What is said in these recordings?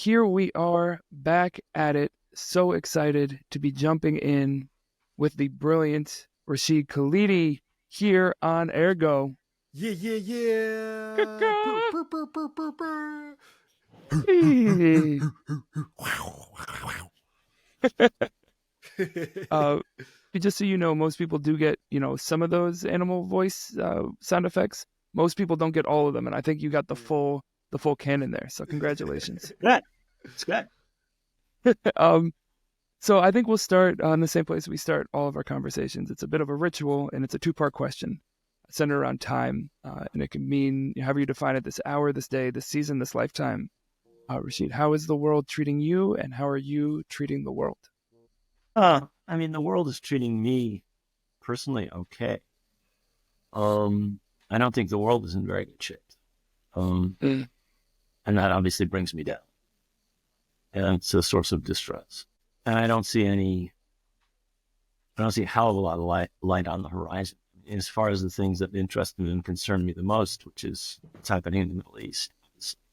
here we are back at it. So excited to be jumping in with the brilliant Rashid Khalidi here on Ergo. Yeah, yeah, yeah. Brr, brr, brr, brr, brr. uh, just so you know, most people do get, some of those animal voice sound effects. Most people don't get all of them, and I think you got the full canon there. So congratulations. Good. It's good. So I think we'll start on the same place we start all of our conversations. It's a bit of a ritual, and it's a two-part question centered around time, and it can mean however you define it: this hour, this day, this season, this lifetime. Rashid, how is the world treating you, and how are you treating the world? The world is treating me personally okay. I don't think the world is in very good shape. And that obviously brings me down. And it's a source of distress. And I don't see a hell of a lot of light on the horizon. As far as the things that interest me and concern me the most, which is what's happening in the Middle East,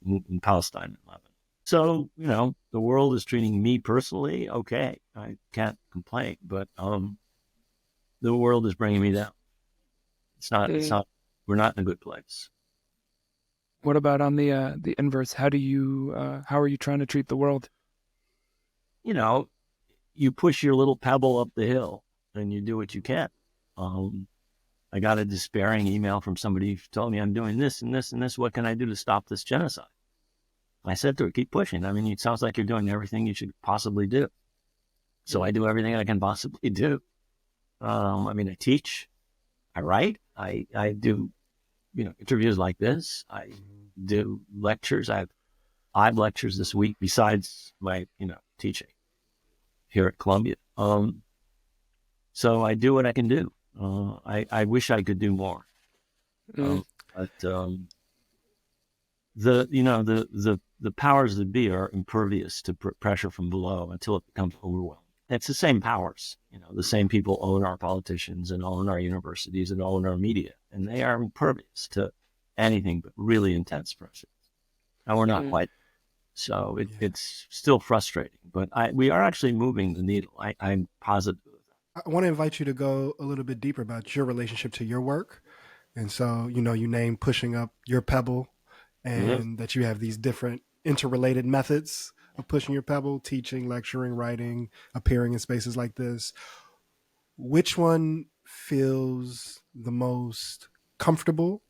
in Palestine-11. So, the world is treating me personally okay. I can't complain, but the world is bringing me down. It's not, we're not in a good place. What about on the inverse? How are you trying to treat the world? You push your little pebble up the hill and you do what you can. I got a despairing email from somebody who told me I'm doing this and this and this. What can I do to stop this genocide? I said to her, keep pushing. It sounds like you're doing everything you should possibly do. So I do everything I can possibly do. I teach, I write, I do, interviews like this. I do lectures. I have 5 lectures this week besides my, teaching here at Columbia. So I do what I can do. I wish I could do more. But the powers that be are impervious to pressure from below until it becomes overwhelming. It's the same powers, the same people own our politicians and own our universities and own our media, and they are impervious to anything but really intense pressure. And we're not quite. So it's still frustrating, but we are actually moving the needle. I'm positive of that. I want to invite you to go a little bit deeper about your relationship to your work. And so, you name pushing up your pebble, and that you have these different interrelated methods of pushing your pebble: teaching, lecturing, writing, appearing in spaces like this. Which one feels the most comfortable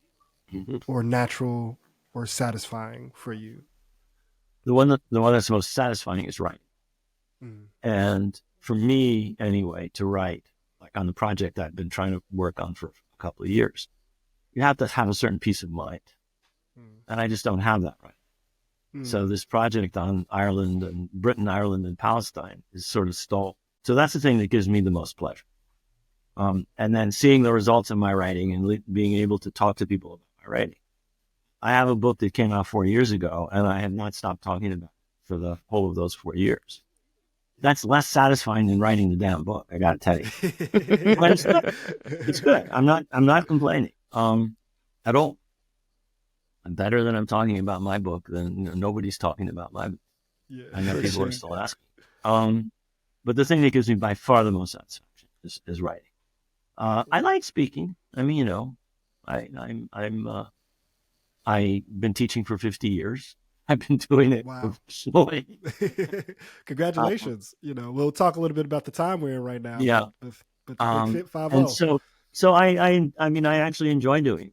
or natural or satisfying for you? The one that's most satisfying is writing. And for me, anyway, to write, like on the project I've been trying to work on for a couple of years, you have to have a certain peace of mind. And I just don't have that right. So this project on Ireland and Britain, Ireland, and Palestine is sort of stalled. So that's the thing that gives me the most pleasure. And then seeing the results of my writing and being able to talk to people about my writing. I have a book that came out 4 years ago, and I have not stopped talking about it for the whole of those 4 years. That's less satisfying than writing the damn book, I got to tell you. But it's good. It's good. I'm not complaining at all. I'm better than I'm talking about my book than nobody's talking about my book. Yeah, I know people are still asking. But the thing that gives me by far the most satisfaction is writing. I like speaking. I've been teaching for 50 years. I've been doing it. Wow. Slowly. Congratulations. We'll talk a little bit about the time we're in right now. Yeah. But the Big Fit 5-0. And so I actually enjoy doing it.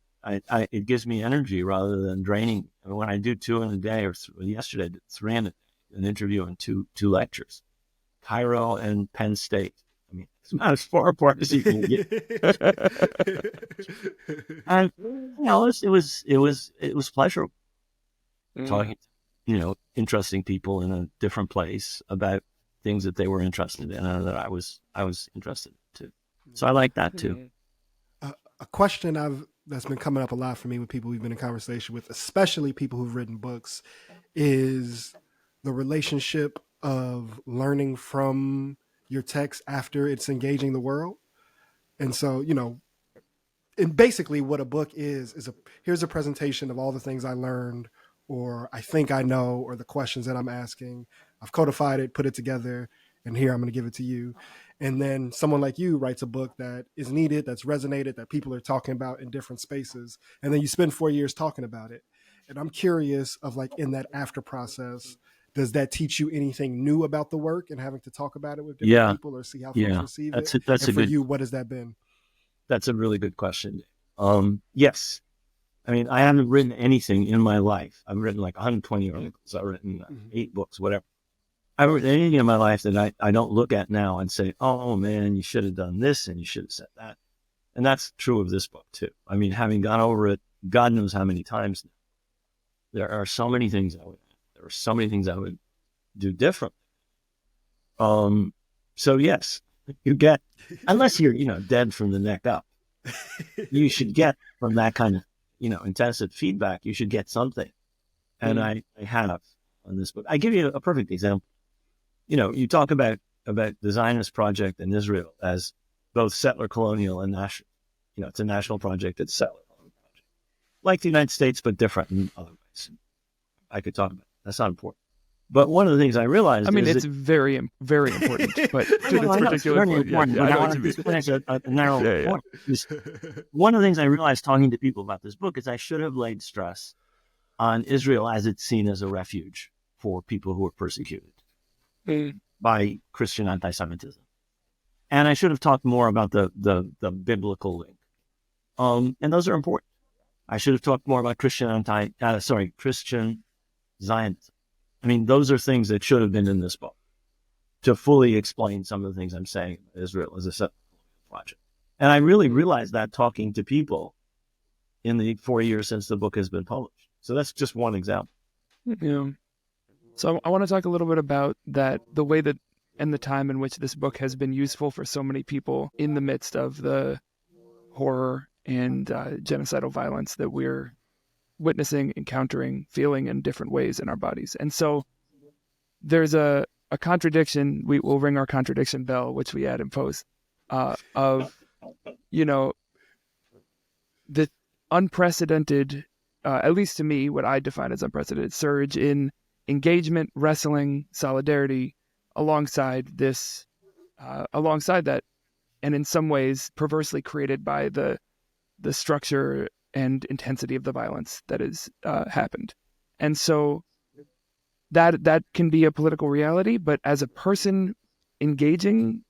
It gives me energy rather than draining. When I do 2 in a day, or yesterday I did 3 in a day, an interview and two lectures, Cairo and Penn State. It's not as far apart as you can get. And it was pleasurable talking to interesting people in a different place about things that they were interested in and that I was interested in too. So I like that too. A question that's been coming up a lot for me with people we've been in conversation with, especially people who've written books, is the relationship of learning from your text after it's engaging the world. And so, and basically what a book is here's a presentation of all the things I learned or I think I know, or the questions that I'm asking. I've codified it, put it together, and here I'm going to give it to you. And then someone like you writes a book that is needed, that's resonated, that people are talking about in different spaces. And then you spend 4 years talking about it. And I'm curious of like in that after process, does that teach you anything new about the work and having to talk about it with different Yeah. people or see how folks Yeah. receive That's it? that's And a for good, you, what has that been? that's a really good question. Yes. I mean, I haven't written anything in my life. I've written like 120 articles. I've written 8 books, whatever. I haven't written anything in my life that I don't look at now and say, oh man, you should have done this and you should have said that. And that's true of this book too. I mean, having gone over it, God knows how many times now, there are so many things I would do different. So yes, you get, unless you're, dead from the neck up, you should get from that kind of, intensive feedback, you should get something. And I have on this book. I give you a perfect example. You talk about the Zionist project in Israel as both settler-colonial and national. It's a national project, it's settler-colonial project. Like the United States, but different in other ways. I could talk about it. That's not important. But one of the things I realized it's very, very important, but to this particular point, but I want to just finish a narrow point. One of the things I realized talking to people about this book is I should have laid stress on Israel as it's seen as a refuge for people who are persecuted by Christian anti-Semitism. And I should have talked more about the biblical link. And those are important. I should have talked more about Christian Zionism. I mean, those are things that should have been in this book to fully explain some of the things I'm saying about Israel as a settler-colonial project. And I really realized that talking to people in the 4 years since the book has been published. So that's just one example. Yeah. So I want to talk a little bit about that, the way that and the time in which this book has been useful for so many people in the midst of the horror and genocidal violence that we're witnessing, encountering, feeling in different ways in our bodies. And so there's a contradiction. We will ring our contradiction bell, which we add in post, of, the unprecedented, at least to me, what I define as unprecedented surge in engagement, wrestling, solidarity alongside that, and in some ways perversely created by the structure and intensity of the violence that has happened. And so that can be a political reality, but as a person engaging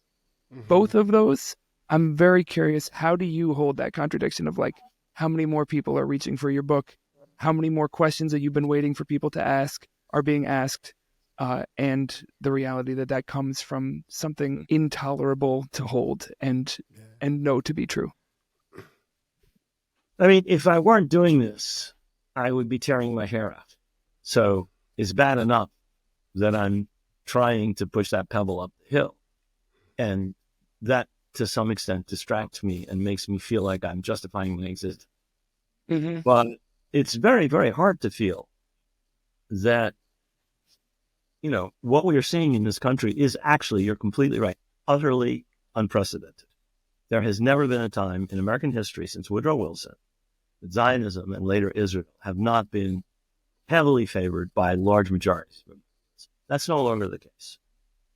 both of those, I'm very curious, how do you hold that contradiction of like, how many more people are reaching for your book? How many more questions that you've been waiting for people to ask are being asked? And the reality that comes from something intolerable to hold and know to be true. I mean, if I weren't doing this, I would be tearing my hair out. So it's bad enough that I'm trying to push that pebble up the hill. And that, to some extent, distracts me and makes me feel like I'm justifying my existence. Mm-hmm. But it's very, very hard to feel that, what we are seeing in this country is actually, you're completely right, utterly unprecedented. There has never been a time in American history since Woodrow Wilson that Zionism and later Israel have not been heavily favored by large majorities of Americans. That's no longer the case.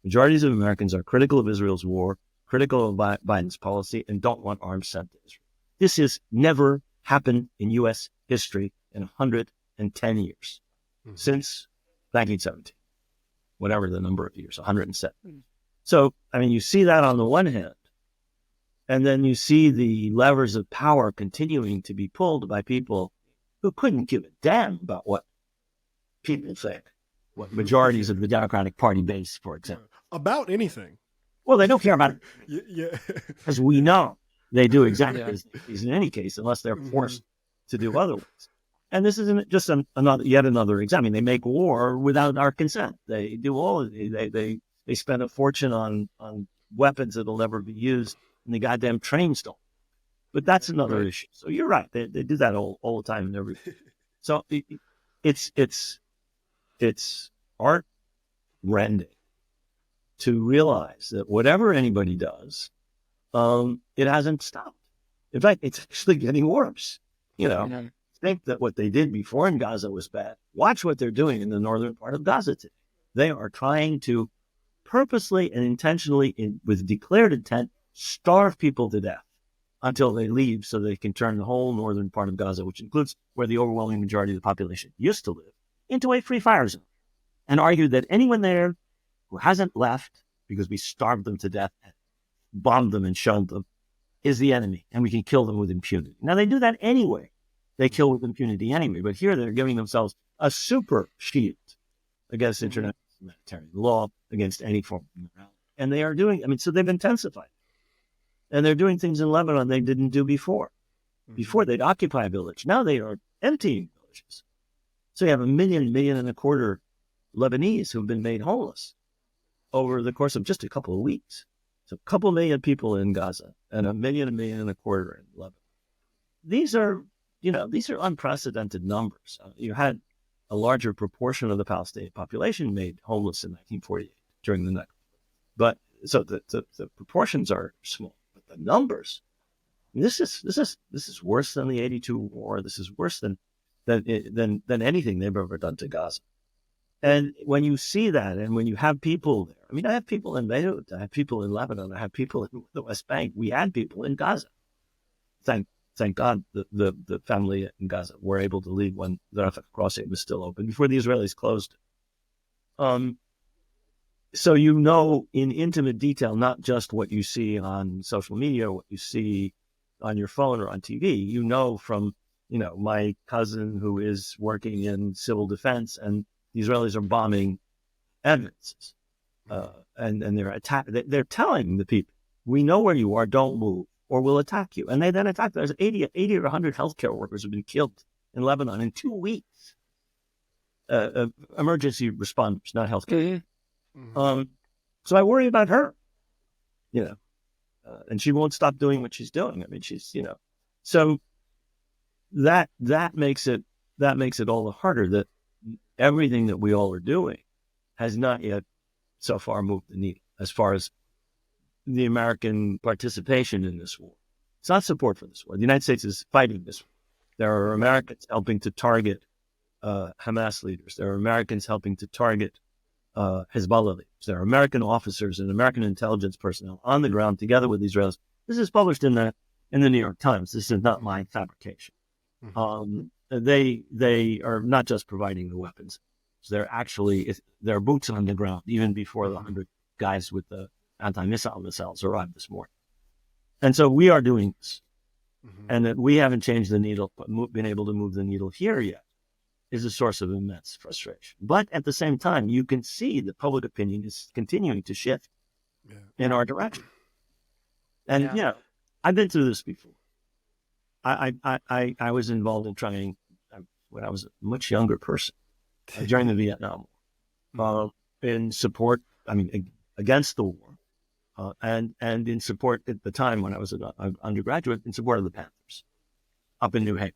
Majorities of Americans are critical of Israel's war, critical of Biden's policy, and don't want arms sent to Israel. This has never happened in U.S. history in 110 years, since 1917, whatever the number of years, 107. So, I mean, you see that on the one hand, and then you see the levers of power continuing to be pulled by people who couldn't give a damn about what people think, what majorities of the Democratic Party base, for example. About anything. Well, they don't care about it. Yeah. Because we know they do exactly as they please in any case, unless they're forced to do otherwise. And this isn't just yet another example. I mean, they make war without our consent. They do all of it. They spend a fortune on weapons that'll never be used, and the goddamn trains don't. But that's another issue. So you're right. They do that all the time and everything. So it's heart-rending to realize that whatever anybody does, it hasn't stopped. In fact, it's actually getting worse. think that what they did before in Gaza was bad, watch what they're doing in the northern part of Gaza today. They are trying to purposely and intentionally, with declared intent, starve people to death until they leave so they can turn the whole northern part of Gaza, which includes where the overwhelming majority of the population used to live, into a free fire zone, and argue that anyone there who hasn't left because we starved them to death, bombed them and shunned them, is the enemy, and we can kill them with impunity. Now, they do that anyway. They kill with impunity anyway, but here they're giving themselves a super shield against international humanitarian law, against any form of morality. And they are doing, so they've intensified. And they're doing things in Lebanon they didn't do before. Before, they'd occupy a village. Now they are emptying villages. So you have 1.25 million Lebanese who've been made homeless over the course of just a couple of weeks. So a couple million people in Gaza and 1.25 million in Lebanon. These are unprecedented numbers. You had a larger proportion of the Palestinian population made homeless in 1948 during the Nakba. But so the proportions are small, but the numbers, this is worse than the 82 war. This is worse than anything they've ever done to Gaza. And when you see that, and when you have people there, I have people in Beirut, I have people in Lebanon, I have people in the West Bank. We had people in Gaza. Thank God the family in Gaza were able to leave when the Rafah crossing was still open, before the Israelis closed it. So in intimate detail, not just what you see on social media, what you see on your phone or on TV, from, my cousin who is working in civil defense, and the Israelis are bombing evidences. And they're telling the people, we know where you are, don't move, or we'll attack you. And they then attack. There's 80 or 100 healthcare workers have been killed in Lebanon in 2 weeks. Emergency responders, not healthcare. So I worry about her, and she won't stop doing what she's doing. She's, so that makes it all the harder that everything that we all are doing has not yet so far moved the needle as far as the American participation in this war. It's not support for this war. The United States is fighting this war. There are Americans helping to target Hamas leaders. There are Americans helping to target Hezbollah leaders. There are American officers and American intelligence personnel on the ground together with Israelis. This is published in the New York Times. This is not my fabrication. They are not just providing the weapons. They're boots on the ground, even before the 100 guys with the anti-missile missiles arrived this morning. And so we are doing this. And that we haven't changed the needle, but been able to move the needle here yet, is a source of immense frustration. But at the same time, you can see that public opinion is continuing to shift in our direction. And, I've been through this before. I was involved in trying, when I was a much younger person, during the Vietnam War, in support, against the war, and in support at the time when I was an undergraduate, in support of the Panthers up in New Haven.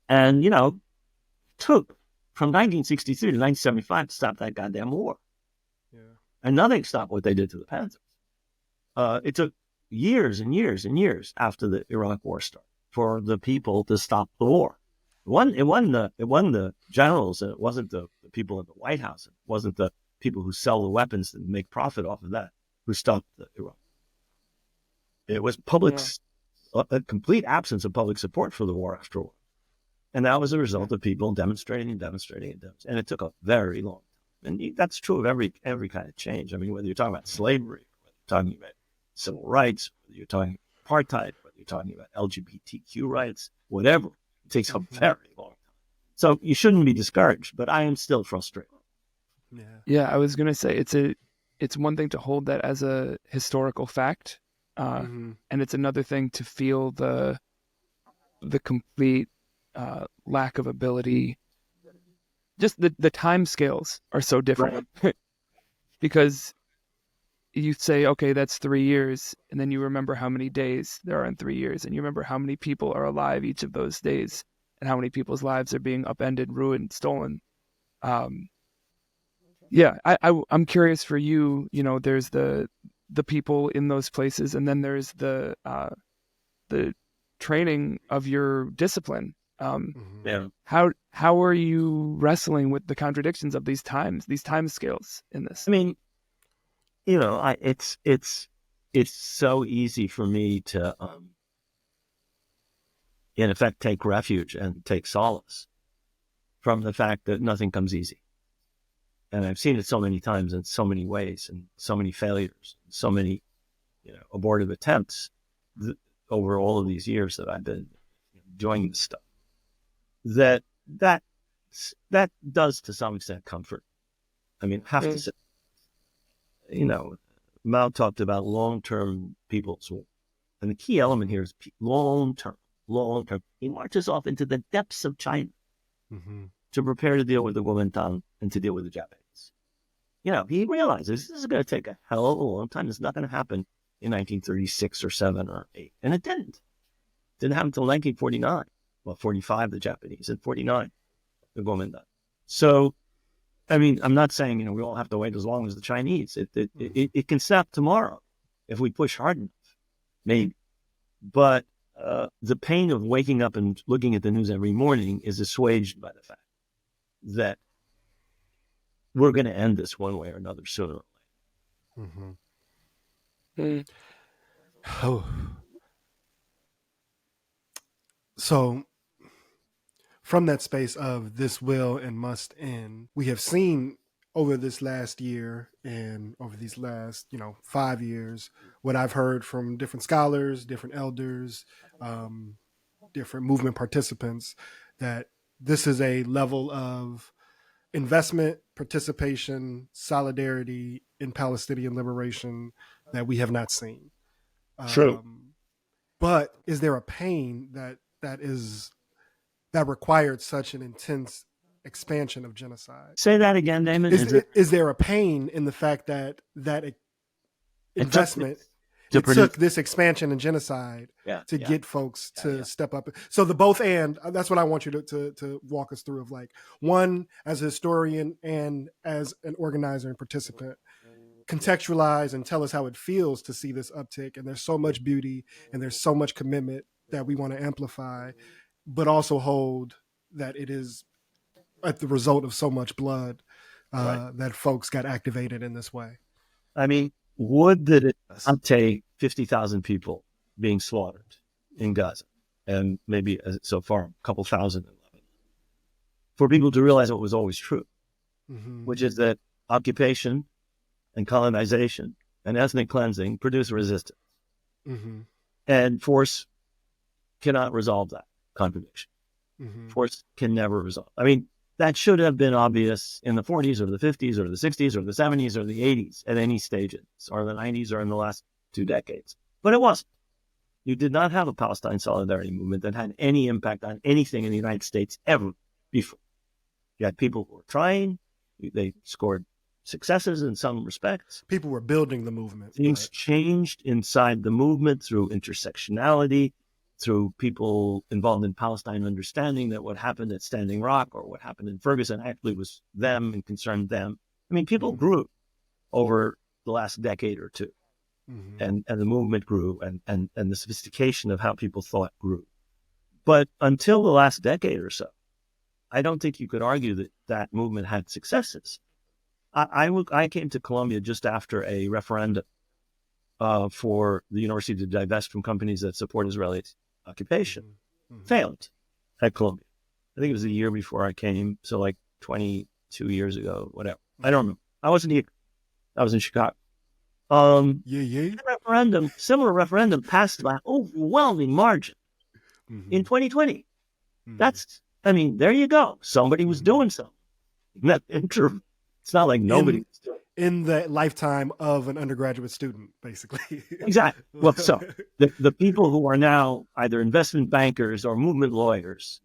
And, took from 1963 to 1975 to stop that goddamn war. And nothing stopped what they did to the Panthers. It took years and years and years after the Iraq War started for the people to stop the war. It wasn't the generals, and it wasn't the people in the White House. It wasn't the people who sell the weapons and make profit off of that who stopped the Iraq. It was a complete absence of public support for the war after war. And that was a result of people demonstrating. And it took a very long time. And that's true of every kind of change. Whether you're talking about slavery, whether you're talking about civil rights, whether you're talking about apartheid, whether you're talking about LGBTQ rights, whatever, it takes a very long time. So you shouldn't be discouraged, but I am still frustrated. Yeah, I was going to say, it's one thing to hold that as a historical fact, and it's another thing to feel the complete lack of ability. Just the time scales are so different. Right. Because you say, okay, that's 3 years, and then you remember how many days there are in 3 years, and you remember how many people are alive each of those days, and how many people's lives are being upended, ruined, stolen. I'm curious for you. There's the people in those places, and then there's the training of your discipline. Yeah. How are you wrestling with the contradictions of these time scales in this? I mean, it's so easy for me to, in effect, take refuge and take solace from the fact that nothing comes easy. And I've seen it so many times in so many ways, and so many failures, so many, abortive attempts over all of these years that I've been doing this stuff. That does to some extent comfort. I mean, have to say, Mao talked about long-term people's war. And the key element here is long-term. He marches off into the depths of China to prepare to deal with the Kuomintang and to deal with the Japanese. He realizes this is going to take a hell of a long time. It's not going to happen in 1936 or 7 or 8. And it didn't. It didn't happen until 1949. Well, 45, the Japanese, and 49, the Kuomintang. So, I mean, I'm not saying, we all have to wait as long as the Chinese. It can snap tomorrow if we push hard enough, maybe. But the pain of waking up and looking at the news every morning is assuaged by the fact that we're going to end this one way or another sooner or later. Oh. So, from that space of this will and must end, we have seen over this last year and over these last, 5 years, what I've heard from different scholars, different elders, different movement participants, that this is a level of investment, participation, solidarity in Palestinian liberation that we have not seen. True. But is there a pain that required such an intense expansion of genocide? Say that again, Damon. Is there a pain in the fact that investment took this expansion and genocide to get folks to step up? So the both and, that's what I want you to walk us through, of like, one, as a historian and as an organizer and participant, contextualize and tell us how it feels to see this uptick. And there's so much beauty and there's so much commitment that we want to amplify, but also hold that it is at the result of so much blood that folks got activated in this way. I mean, would that it take 50,000 people being slaughtered in Gaza, and maybe so far a couple thousand in Lebanon, for people to realize what was always true, which is that occupation and colonization and ethnic cleansing produce resistance. And force cannot resolve that contradiction. Force can never resolve. I mean, that should have been obvious in the 40s or the 50s or the 60s or the 70s or the 80s at any stages, or the 90s or in the last 2 decades. But it wasn't. You did not have a Palestine solidarity movement that had any impact on anything in the United States ever before. You had people who were trying. They scored successes in some respects. People were building the movement. Things changed inside the movement through intersectionality, through people involved in Palestine understanding that what happened at Standing Rock or what happened in Ferguson actually was them and concerned them. I mean, people grew over the last decade or two, and the movement grew, and the sophistication of how people thought grew. But until the last decade or so, I don't think you could argue that that movement had successes. I came to Columbia just after a referendum for the university to divest from companies that support Israeli occupation. Failed at Columbia. I think it was a year before I came, so like 22 years ago, whatever. I don't know. I wasn't here. I was in Chicago. Similar referendum passed by overwhelming margin in 2020. That's, I mean, there you go. Somebody was doing something. It's not like nobody in the lifetime of an undergraduate student, basically. Exactly. Well, so the people who are now either investment bankers or movement lawyers,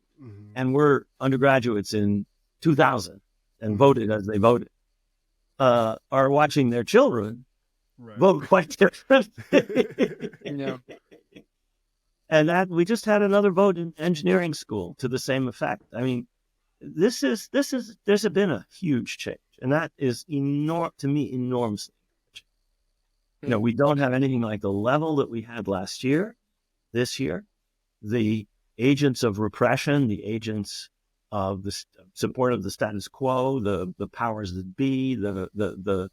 and were undergraduates in 2000 and voted as they voted, are watching their children vote quite differently. And that we just had another vote in engineering school to the same effect. I mean, there's been a huge change, and that is to me enormously. We don't have anything like the level that we had last year, this year. The agents of repression, the agents of the support of the status quo, the powers that be, the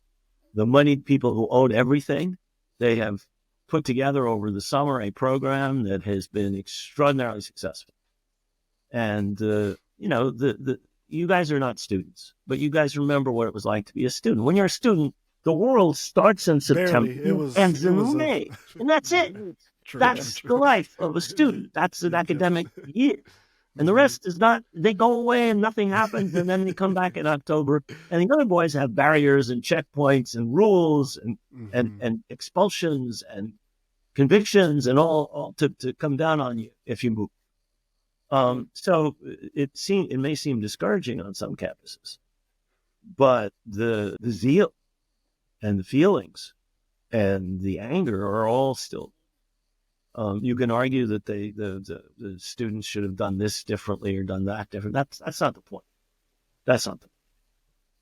moneyed people who own everything. They have put together over the summer a program that has been extraordinarily successful. And you guys are not students, but you guys remember what it was like to be a student. When you're a student, the world starts in September, ends in May, and that's it. That's the life of a student. That's an academic year. And the rest is not, they go away and nothing happens, and then they come back in October. And the other boys have barriers and checkpoints and rules and expulsions and convictions and all to come down on you if you move. So it may seem discouraging on some campuses, but the zeal and the feelings and the anger are all still. You can argue that the students should have done this differently or done that different. That's not the point. That's not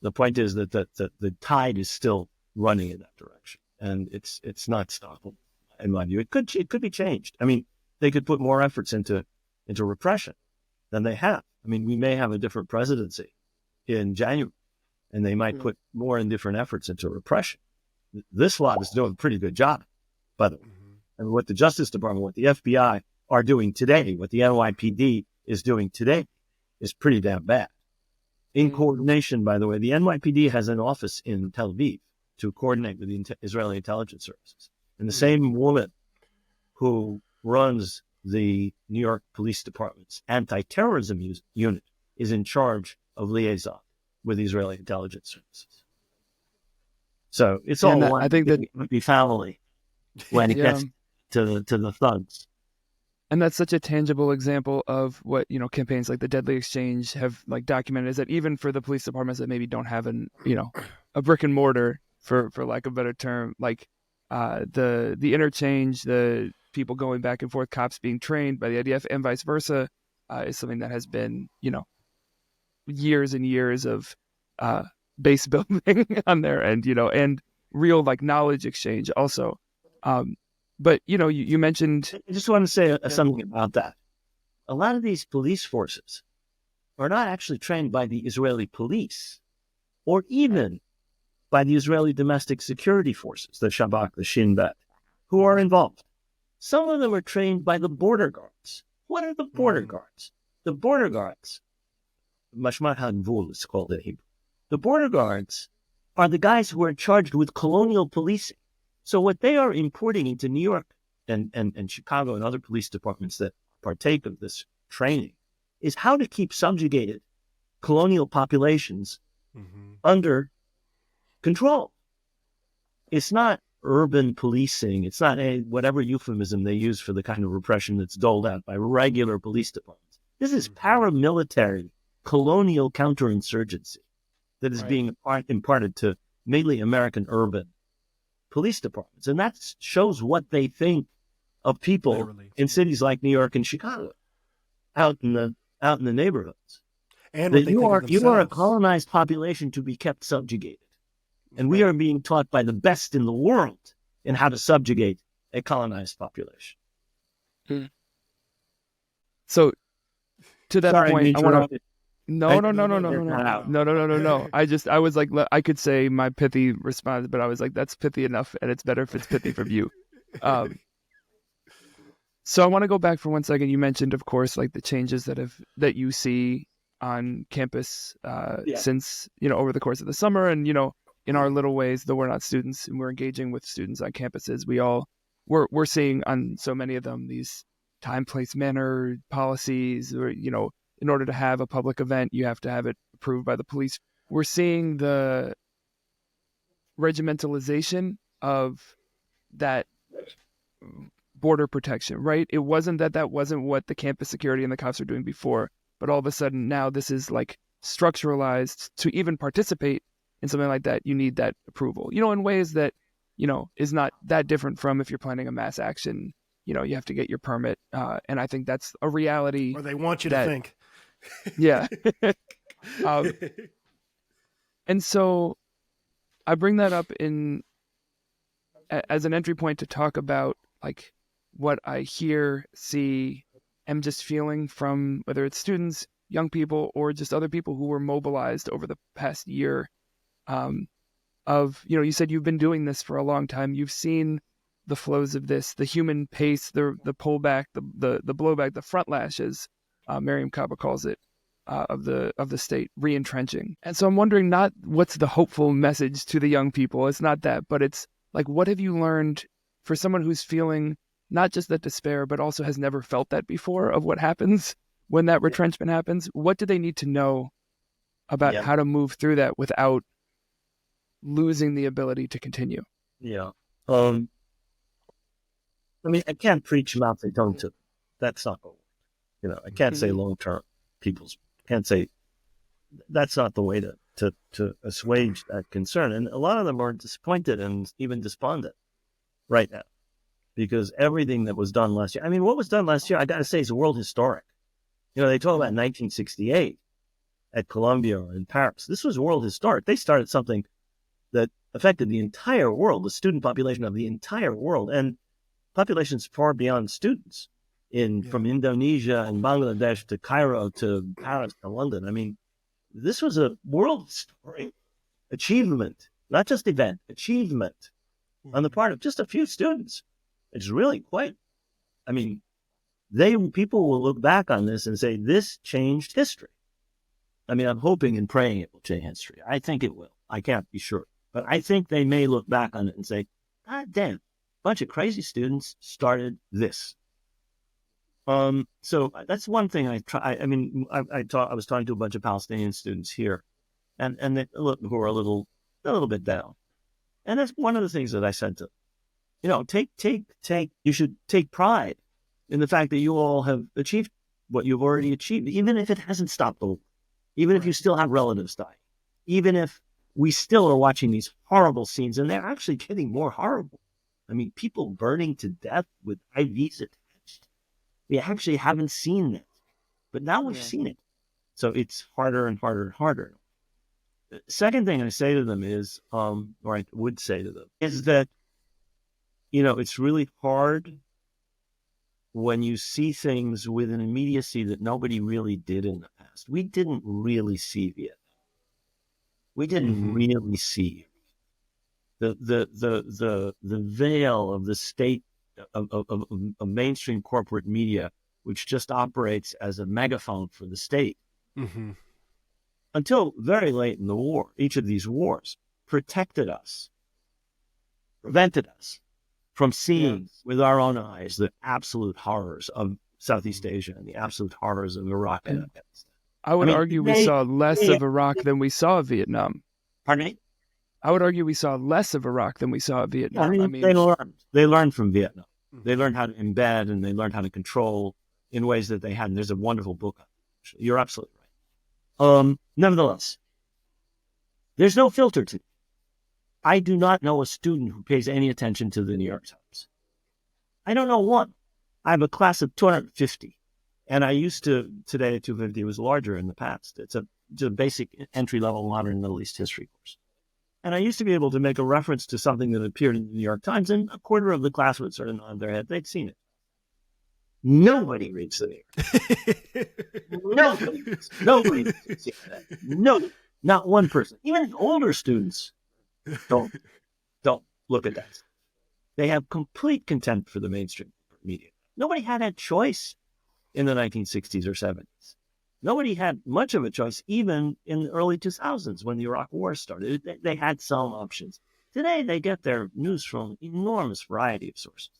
the point. Is that the tide is still running in that direction, and it's not stoppable. In my view, it could be changed. I mean, they could put more efforts into repression than they have. I mean, we may have a different presidency in January, and they might put more and different efforts into repression. This lot is doing a pretty good job, by the way. And what the Justice Department, what the FBI are doing today, what the NYPD is doing today is pretty damn bad. In coordination, by the way, the NYPD has an office in Tel Aviv to coordinate with the Israeli intelligence services. And the same woman who runs the New York Police Department's anti-terrorism unit is in charge of liaison with the Israeli intelligence services. So it's all one big family when it gets to the thugs. And that's such a tangible example of what, campaigns like the Deadly Exchange have documented, is that even for the police departments that maybe don't have a brick and mortar, for lack of a better term, the interchange, the people going back and forth, cops being trained by the IDF and vice versa, is something that has been, years and years of base building on there, and and real knowledge exchange also. But you mentioned. I just want to say something about that. A lot of these police forces are not actually trained by the Israeli police, or even by the Israeli domestic security forces, the Shabak, the Shin Bet, who are involved. Some of them are trained by the border guards. What are the border guards? The border guards, Mashmat HaGvul is called in Hebrew. The border guards are the guys who are charged with colonial policing. So what they are importing into New York and Chicago and other police departments that partake of this training is how to keep subjugated colonial populations under control. It's not urban policing. It's not whatever euphemism they use for the kind of repression that's doled out by regular police departments. This is paramilitary colonial counterinsurgency that is being imparted to mainly American urban police departments. And that shows what they think of people in cities like New York and Chicago, out in the neighborhoods. And that you are a colonized population to be kept subjugated. And we are being taught by the best in the world in how to subjugate a colonized population. So to that point, I want to. No. I was like, I could say my pithy response, but I was like, that's pithy enough, and it's better if it's pithy from you. So I want to go back for 1 second. You mentioned, of course, the changes that you see on campus since over the course of the summer, and in our little ways, though we're not students and we're engaging with students on campuses, we're seeing on so many of them these time, place, manner policies, or in order to have a public event, you have to have it approved by the police. We're seeing the regimentalization of that border protection, right? It wasn't that wasn't what the campus security and the cops were doing before, but all of a sudden now this is structuralized. To even participate in something like that, you need that approval, in ways that, is not that different from if you're planning a mass action. You have to get your permit. And I think that's a reality. Or they want you to think. Yeah. And so I bring that up as an entry point to talk about what I hear, see, am just feeling from whether it's students, young people, or just other people who were mobilized over the past year. You said you've been doing this for a long time. You've seen the flows of this, the human pace, the pullback, the blowback, the front lashes, Miriam Kaba calls it, of the state re-entrenching. And so I'm wondering, not what's the hopeful message to the young people. It's not that, but it's like, what have you learned for someone who's feeling not just that despair, but also has never felt that before of what happens when that retrenchment happens? What do they need to know about how to move through that without losing the ability to continue? Yeah. I mean, I can't preach mouth they don't to. That's not going to work. I can't say long-term can't say that's not the way to assuage that concern. And a lot of them are disappointed and even despondent right now because everything that was done last year, I mean, what was done last year, I got to say, is world historic. They talk about 1968 at Columbia or in Paris. This was world historic. They started something that affected the entire world, the student population of the entire world, and populations far beyond students from Indonesia and Bangladesh to Cairo to Paris to London. I mean, this was a world historic achievement, not just event, achievement on the part of just a few students. It's really quite, I mean, people will look back on this and say, this changed history. I mean, I'm hoping and praying it will change history. I think it will. I can't be sure. But I think they may look back on it and say, God damn, a bunch of crazy students started this. So that's one thing I try. I mean, I was talking to a bunch of Palestinian students here, and they who are a little bit down. And that's one of the things that I said to them. You should take pride in the fact that you all have achieved what you've already achieved, even if it hasn't stopped the war, even if you still have relatives dying, even if we still are watching these horrible scenes, and they're actually getting more horrible. I mean, people burning to death with IVs attached. We actually haven't seen that, but now we've seen it. So it's harder and harder and harder. The second thing I say to them is, or I would say to them, is that, it's really hard when you see things with an immediacy that nobody really did in the past. We didn't really see Vietnam. We didn't really see the veil of the state of mainstream corporate media, which just operates as a megaphone for the state. Until very late in the war, each of these wars prevented us from seeing with our own eyes the absolute horrors of Southeast Asia and the absolute horrors of Iraq and Afghanistan. I would argue we saw less of Iraq than we saw Vietnam. Pardon me? I would argue we saw less of Iraq than we saw Vietnam. I mean, they learned from Vietnam. They learned how to embed and they learned how to control in ways that they hadn't. There's a wonderful book on it. You're absolutely right. Nevertheless, there's no filter to it. I do not know a student who pays any attention to the New York Times. I don't know one. I have a class of 250. And I used to, today 250 was larger in the past. It's a basic entry-level modern Middle East history course. And I used to be able to make a reference to something that appeared in the New York Times, and a quarter of the class would sort of nod their head. They'd seen it. Nobody reads the New York Times. Nobody reads that. No, not one person. Even older students don't look at that. They have complete contempt for the mainstream media. Nobody had a choice in the 1960s or 70s. Nobody had much of a choice, even in the early 2000s when the Iraq War started. They had some options. Today, they get their news from an enormous variety of sources,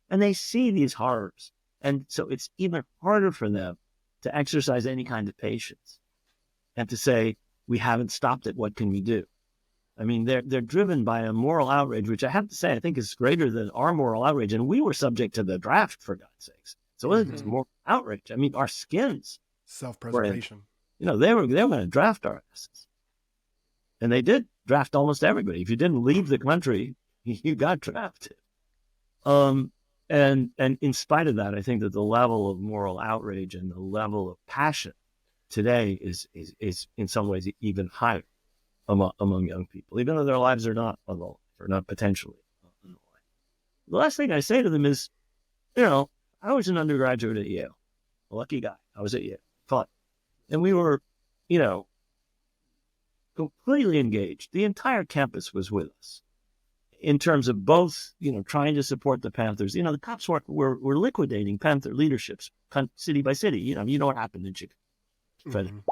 and they see these horrors. And so it's even harder for them to exercise any kind of patience and to say, we haven't stopped it. What can we do? I mean, they're driven by a moral outrage, which I have to say, I think is greater than our moral outrage. And we were subject to the draft, for God's sakes. So it was moral outrage. I mean, our skins. Self-preservation. They were going to draft our asses. And they did draft almost everybody. If you didn't leave the country, you got drafted. And in spite of that, I think that the level of moral outrage and the level of passion today is in some ways even higher among young people, even though their lives are not on the line, or not potentially on the line. The last thing I say to them is, I was an undergraduate at Yale. lucky guy. I was at Yale. Fun. And we were, you know, completely engaged. The entire campus was with us in terms of both, you know, trying to support the Panthers. You know, the cops were liquidating Panther leaderships city by city. You know what happened in Chicago.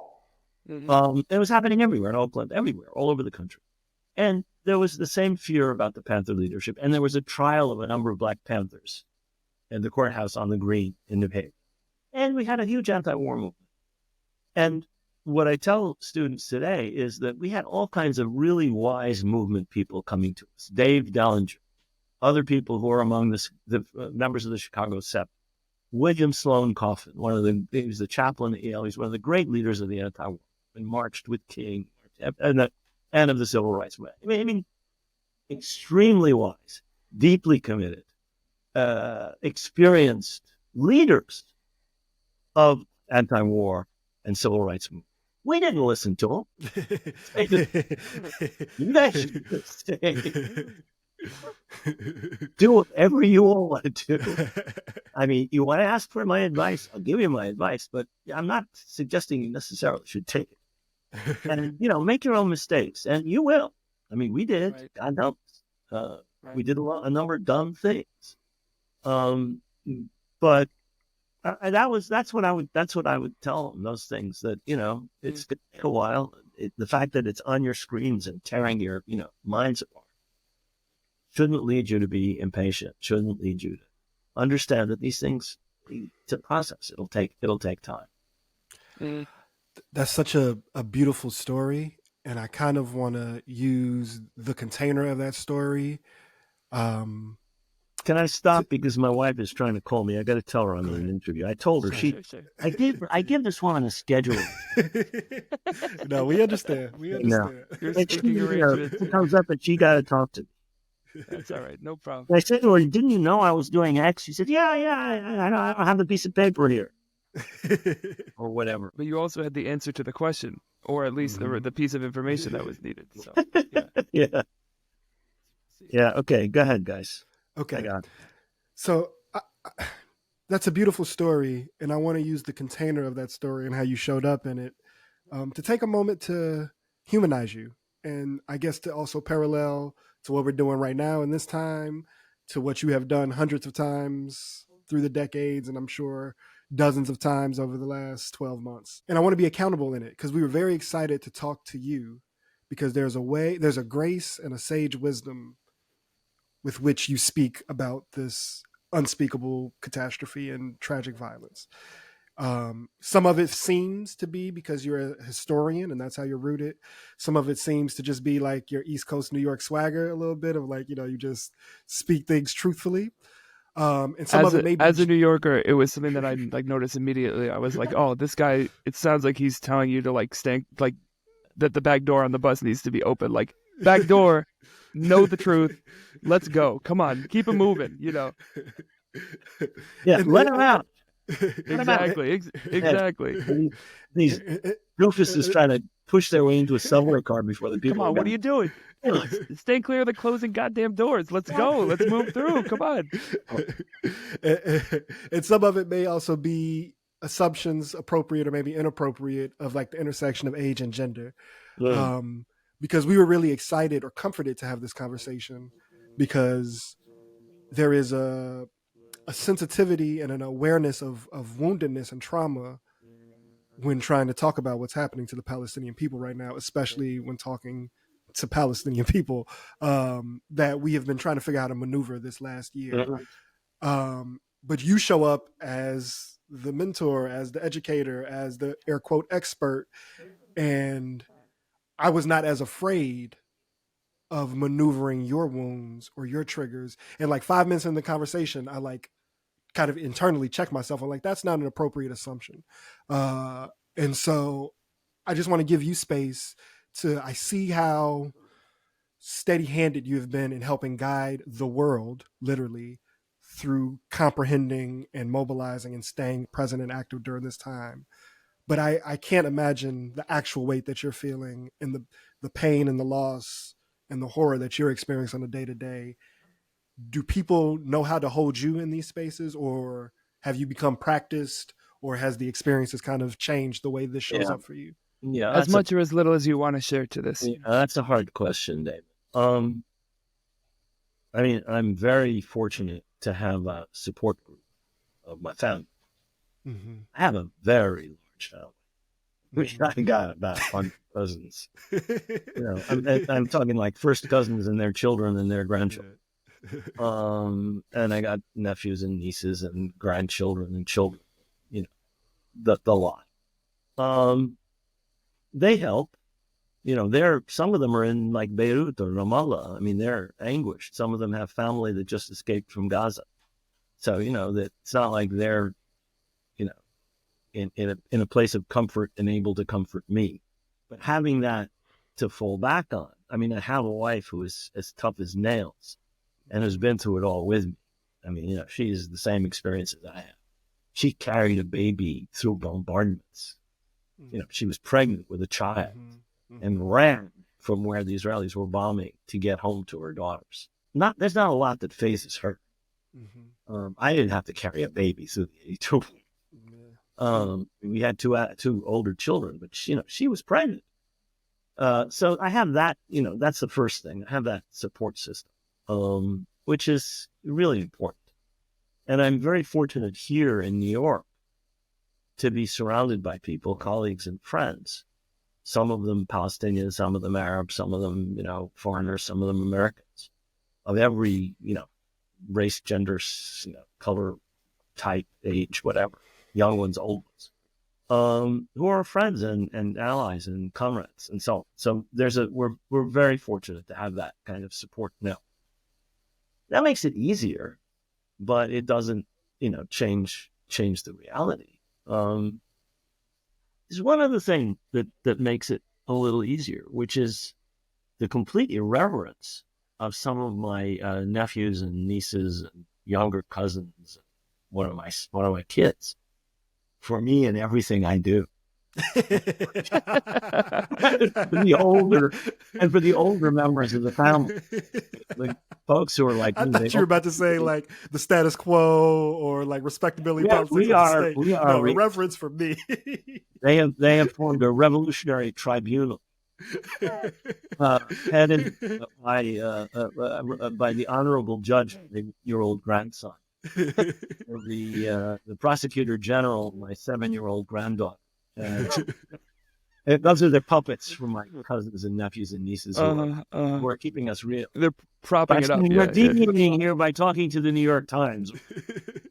It was happening everywhere in Oakland, everywhere, all over the country. And there was the same fear about the Panther leadership. And there was a trial of a number of Black Panthers in the courthouse on the Green in New Haven. And we had a huge anti-war movement. And what I tell students today is that we had all kinds of really wise movement people coming to us. Dave Dellinger, other people who are among the members of the Chicago Seven. William Sloan Coffin, he was the chaplain at Yale. He's one of the great leaders of the anti-war and marched with King and of the Civil Rights Movement. I mean, extremely wise, deeply committed, experienced leaders of anti-war and civil rights movement. We didn't listen to them. You guys should stay. Do whatever you all want to do. I mean, you want to ask for my advice, I'll give you my advice, but I'm not suggesting you necessarily should take it. And, you know, make your own mistakes, and you will. I mean, we did. Right. God help us. We did a number of dumb things. But that's what I would tell them, those things that, you know, it's going to take a while. The fact that it's on your screens and tearing your, you know, minds apart shouldn't lead you to be impatient, shouldn't lead you to understand that these things, it's a process. It'll take time. That's such a beautiful story. And I kind of want to use the container of that story. Can I stop because my wife is trying to call me? I got to tell her I'm in an interview. I told her sure. I give this woman a schedule. No, we understand. No. She comes up and she got to talk to me. That's all right. No problem. I said to her, didn't you know I was doing X? She said, yeah, I know. I don't have the piece of paper here. Or whatever. But you also had the answer to the question, or at least the piece of information that was needed. So, yeah. Yeah. Okay. Go ahead, guys. Okay. So that's a beautiful story. And I want to use the container of that story and how you showed up in it to take a moment to humanize you. And I guess to also parallel to what we're doing right now in this time, to what you have done hundreds of times through the decades, and I'm sure dozens of times over the last 12 months. And I want to be accountable in it because we were very excited to talk to you because there's a grace and a sage wisdom with which you speak about this unspeakable catastrophe and tragic violence. Some of it seems to be because you're a historian and that's how you're rooted. Some of it seems to just be like your East Coast New York swagger, a little bit of like, you know, you just speak things truthfully. And some of it may be as a New Yorker, it was something that I like noticed immediately. I was like, oh, this guy, it sounds like he's telling you to like stank, like that the back door on the bus needs to be open. Like, back door, know the truth. Let's go. Come on, keep it moving, you know. Yeah, let him out. Exactly. These doofuses trying to push their way into a subway car before the people. Come on, what are you doing? Stay clear of the closing goddamn doors. Let's go. Let's move through. Come on. And some of it may also be assumptions, appropriate or maybe inappropriate, of like the intersection of age and gender. Because we were really excited or comforted to have this conversation because there is a sensitivity and an awareness of woundedness and trauma when trying to talk about what's happening to the Palestinian people right now, especially when talking to Palestinian people that we have been trying to figure out how to maneuver this last year. But you show up as the mentor, as the educator, as the air quote expert. And I was not as afraid of maneuvering your wounds or your triggers. And like 5 minutes in the conversation, I like kind of internally checked myself. I'm like, that's not an appropriate assumption. And so I just want to give you space I see how steady-handed you have been in helping guide the world, literally, through comprehending and mobilizing and staying present and active during this time. But I can't imagine the actual weight that you're feeling and the pain and the loss and the horror that you're experiencing on a day-to-day. Do people know how to hold you in these spaces, or have you become practiced, or has the experiences kind of changed the way this shows up for you? Yeah, As much or as little as you want to share to this. That's a hard question, David. I mean, I'm very fortunate to have a support group of my family. Mm-hmm. I have a very large family. I got about 100 cousins. I'm talking like first cousins and their children and their grandchildren. And I got nephews and nieces and grandchildren and children. The lot. They help. Some of them are in like Beirut or Ramallah. I mean, they're anguished. Some of them have family that just escaped from Gaza. So, that it's not like they're, in a place of comfort and able to comfort me. But having that to fall back on, I mean, I have a wife who is as tough as nails and has been through it all with me. I mean, she has the same experience as I have. She carried a baby through bombardments. She was pregnant with a child and ran from where the Israelis were bombing to get home to her daughters. There's not a lot that phases her. I didn't have to carry a baby through the 82. We had two older children, but she was pregnant. So I have that, that's the first thing. I have that support system, which is really important. And I'm very fortunate here in New York to be surrounded by people, colleagues and friends, some of them Palestinians, some of them Arabs, some of them, foreigners, some of them Americans, of every, race, gender, color, type, age, whatever, young ones, old ones, who are friends and allies and comrades and so on. So we're very fortunate to have that kind of support now. That makes it easier, but it doesn't, change the reality. There's one other thing that makes it a little easier, which is the complete irreverence of some of my nephews and nieces and younger cousins, one of my kids, for me and everything I do. For the older members of the family, like folks who are like, I thought you were about to say like the status quo or like respectability politics of the state. No, reverence for me. They have formed a revolutionary tribunal, headed by the honorable judge, your old grandson, the prosecutor general, my 7-year-old granddaughter. Those are the puppets from my cousins and nephews and nieces who are keeping us real. They're propping it up. We're deviating here by talking to the New York Times.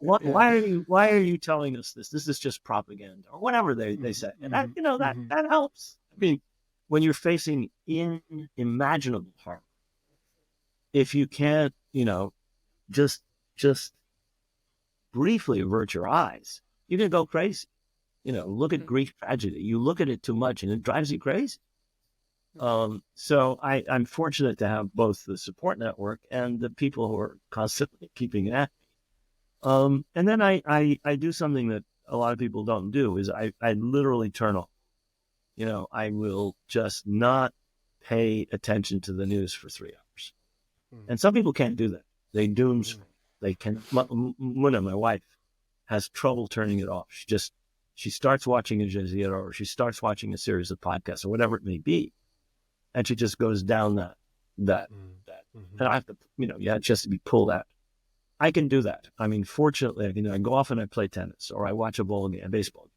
Why are you telling us this? This is just propaganda or whatever they say. And that helps. I mean, when you're facing unimaginable harm, if you can't, just briefly avert your eyes, you're gonna go crazy. Look at Greek tragedy. You look at it too much and it drives you crazy. So I'm fortunate to have both the support network and the people who are constantly keeping at me. And then I do something that a lot of people don't do is I literally turn off. I will just not pay attention to the news for 3 hours. And some people can't do that. They doom scroll. They can. Muna, my wife, has trouble turning it off. She starts watching a Jazeera or she starts watching a series of podcasts or whatever it may be. And she just goes down that. And I have to, just to be pulled out. I can do that. I mean, fortunately, I go off and I play tennis or I watch a baseball game.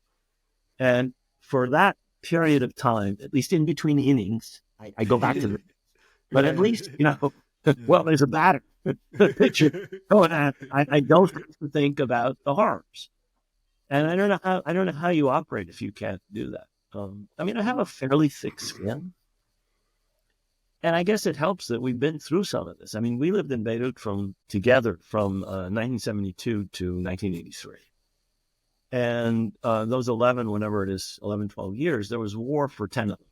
And for that period of time, at least in between innings, I go back to the, but at least, well, there's a batter pitcher going at, I don't have to think about the harms. And I don't know how you operate if you can't do that. I have a fairly thick skin. And I guess it helps that we've been through some of this. I mean, we lived in Beirut together from 1972 to 1983. And those 11, 12 years, there was war for 10 of them.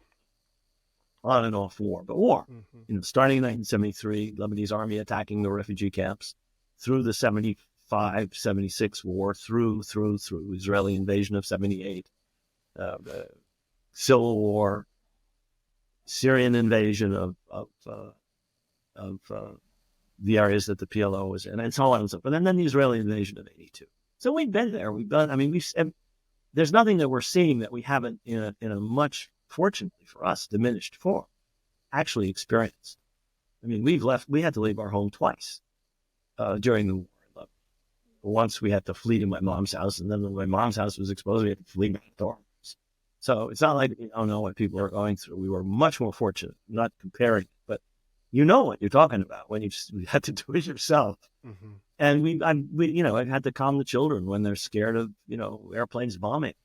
On and off war, but war. Starting in 1973, Lebanese army attacking the refugee camps, through the 75, 76 war, through Israeli invasion of 78, Civil War, Syrian invasion of the areas that the PLO was in, and so on and so forth. And then the Israeli invasion of 82. So we've been there. there's nothing that we're seeing that we haven't, in a much, fortunately for us, diminished form, actually experienced. I mean, we had to leave our home twice during the war. Once we had to flee to my mom's house, and then when my mom's house was exposed, we had to flee back to our house. So it's not like you don't know what people are going through. We were much more fortunate, not comparing, but you know what you're talking about when you had to do it yourself. Mm-hmm. And I had to calm the children when they're scared of, airplanes bombing,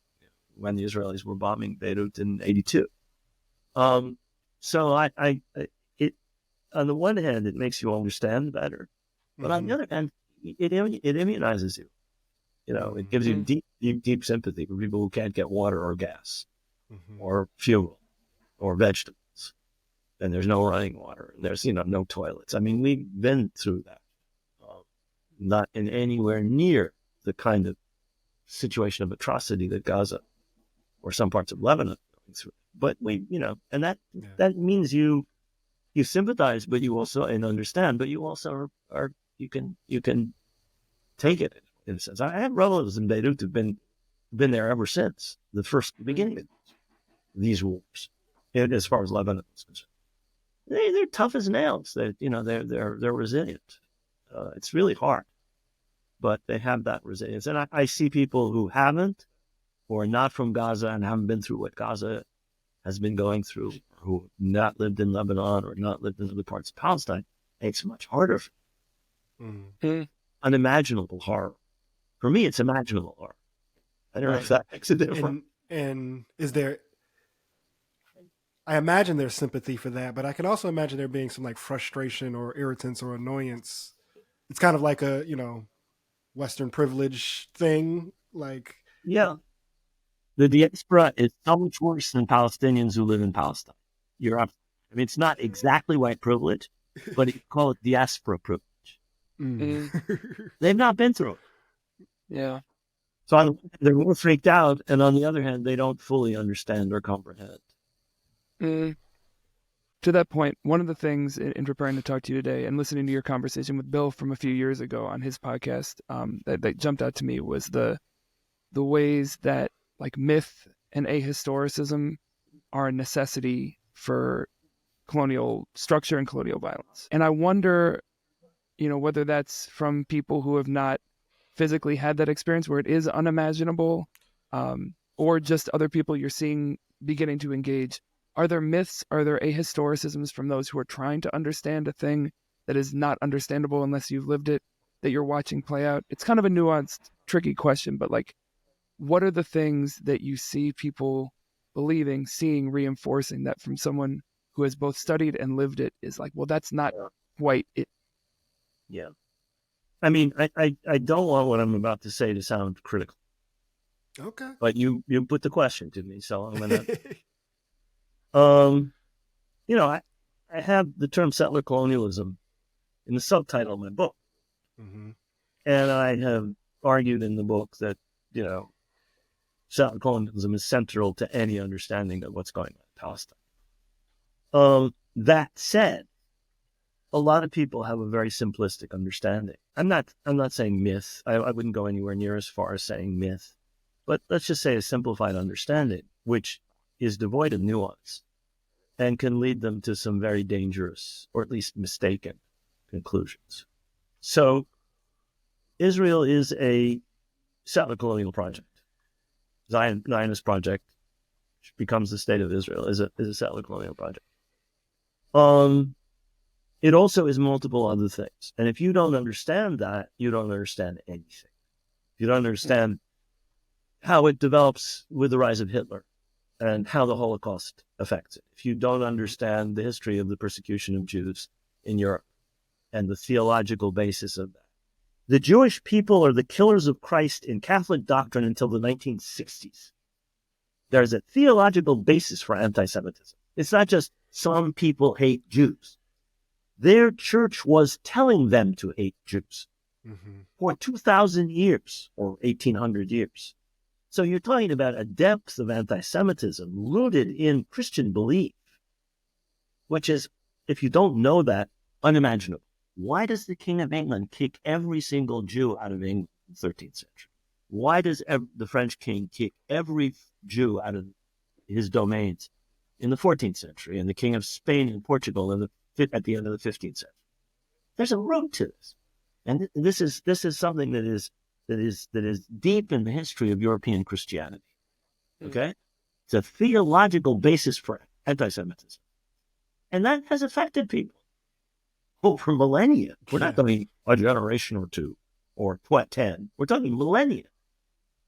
when the Israelis were bombing Beirut in '82. So it, on the one hand, it makes you understand better, but on the other hand, it immunizes you. It gives you deep sympathy for people who can't get water or gas, or fuel, or vegetables, and there's no running water, and there's no toilets. I mean, we've been through that, not in anywhere near the kind of situation of atrocity that Gaza or some parts of Lebanon are going through. But and that means you sympathize, but you also understand, but you also are you can take it in a sense. I have relatives in Beirut who've been there ever since the beginning of these wars, as far as Lebanon is concerned. They're tough as nails. They're resilient. It's really hard, but they have that resilience. And I see people who haven't, or are not from Gaza and haven't been through what Gaza has been going through, or who have not lived in Lebanon or not lived in other parts of Palestine. It's much harder. Unimaginable horror. For me, it's imaginable horror. I don't know if that makes a difference. And is there? I imagine there's sympathy for that, but I can also imagine there being some like frustration or irritance or annoyance. It's kind of like a Western privilege thing. Like, yeah, the diaspora is so much worse than Palestinians who live in Palestine. You're up. I mean, it's not exactly white privilege, but you call it diaspora privilege. They've not been through it. Yeah. So on the one hand, they're more freaked out, and on the other hand, they don't fully understand or comprehend. To that point, one of the things in preparing to talk to you today and listening to your conversation with Bill from a few years ago on his podcast, that jumped out to me was the ways that like myth and ahistoricism are a necessity for colonial structure and colonial violence. And I wonder, whether that's from people who have not physically had that experience where it is unimaginable, or just other people you're seeing beginning to engage. Are there myths? Are there ahistoricisms from those who are trying to understand a thing that is not understandable unless you've lived it, that you're watching play out? It's kind of a nuanced, tricky question, but like, what are the things that you see people believing, seeing, reinforcing that from someone who has both studied and lived it is like, well, that's not quite it. Yeah. I mean, I don't want what I'm about to say to sound critical. Okay. But you put the question to me, so I'm going to... I have the term settler-colonialism in the subtitle of my book. Mm-hmm. And I have argued in the book that, settler-colonialism is central to any understanding of what's going on in Palestine. That said, a lot of people have a very simplistic understanding. I'm not saying myth. I wouldn't go anywhere near as far as saying myth. But let's just say a simplified understanding, which is devoid of nuance and can lead them to some very dangerous, or at least mistaken, conclusions. So Israel is a settler-colonial project. Zionist project, which becomes the state of Israel, is a settler-colonial project. It also is multiple other things. And if you don't understand that, you don't understand anything. You don't understand how it develops with the rise of Hitler and how the Holocaust affects it. If you don't understand the history of the persecution of Jews in Europe and the theological basis of that. The Jewish people are the killers of Christ in Catholic doctrine until the 1960s. There's a theological basis for anti-Semitism. It's not just some people hate Jews. Their church was telling them to hate Jews for 2,000 years or 1,800 years. So you're talking about a depth of anti-Semitism rooted in Christian belief, which is, if you don't know that, unimaginable. Why does the King of England kick every single Jew out of England in the 13th century? Why does the French king kick every Jew out of his domains in the 14th century, and the king of Spain and Portugal at the end of the 15th century? There's a root to this, and this is something that is deep in the history of European Christianity. Okay, it's a theological basis for anti-Semitism, and that has affected people over millennia. We're not talking a generation or two or 10. We're talking millennia.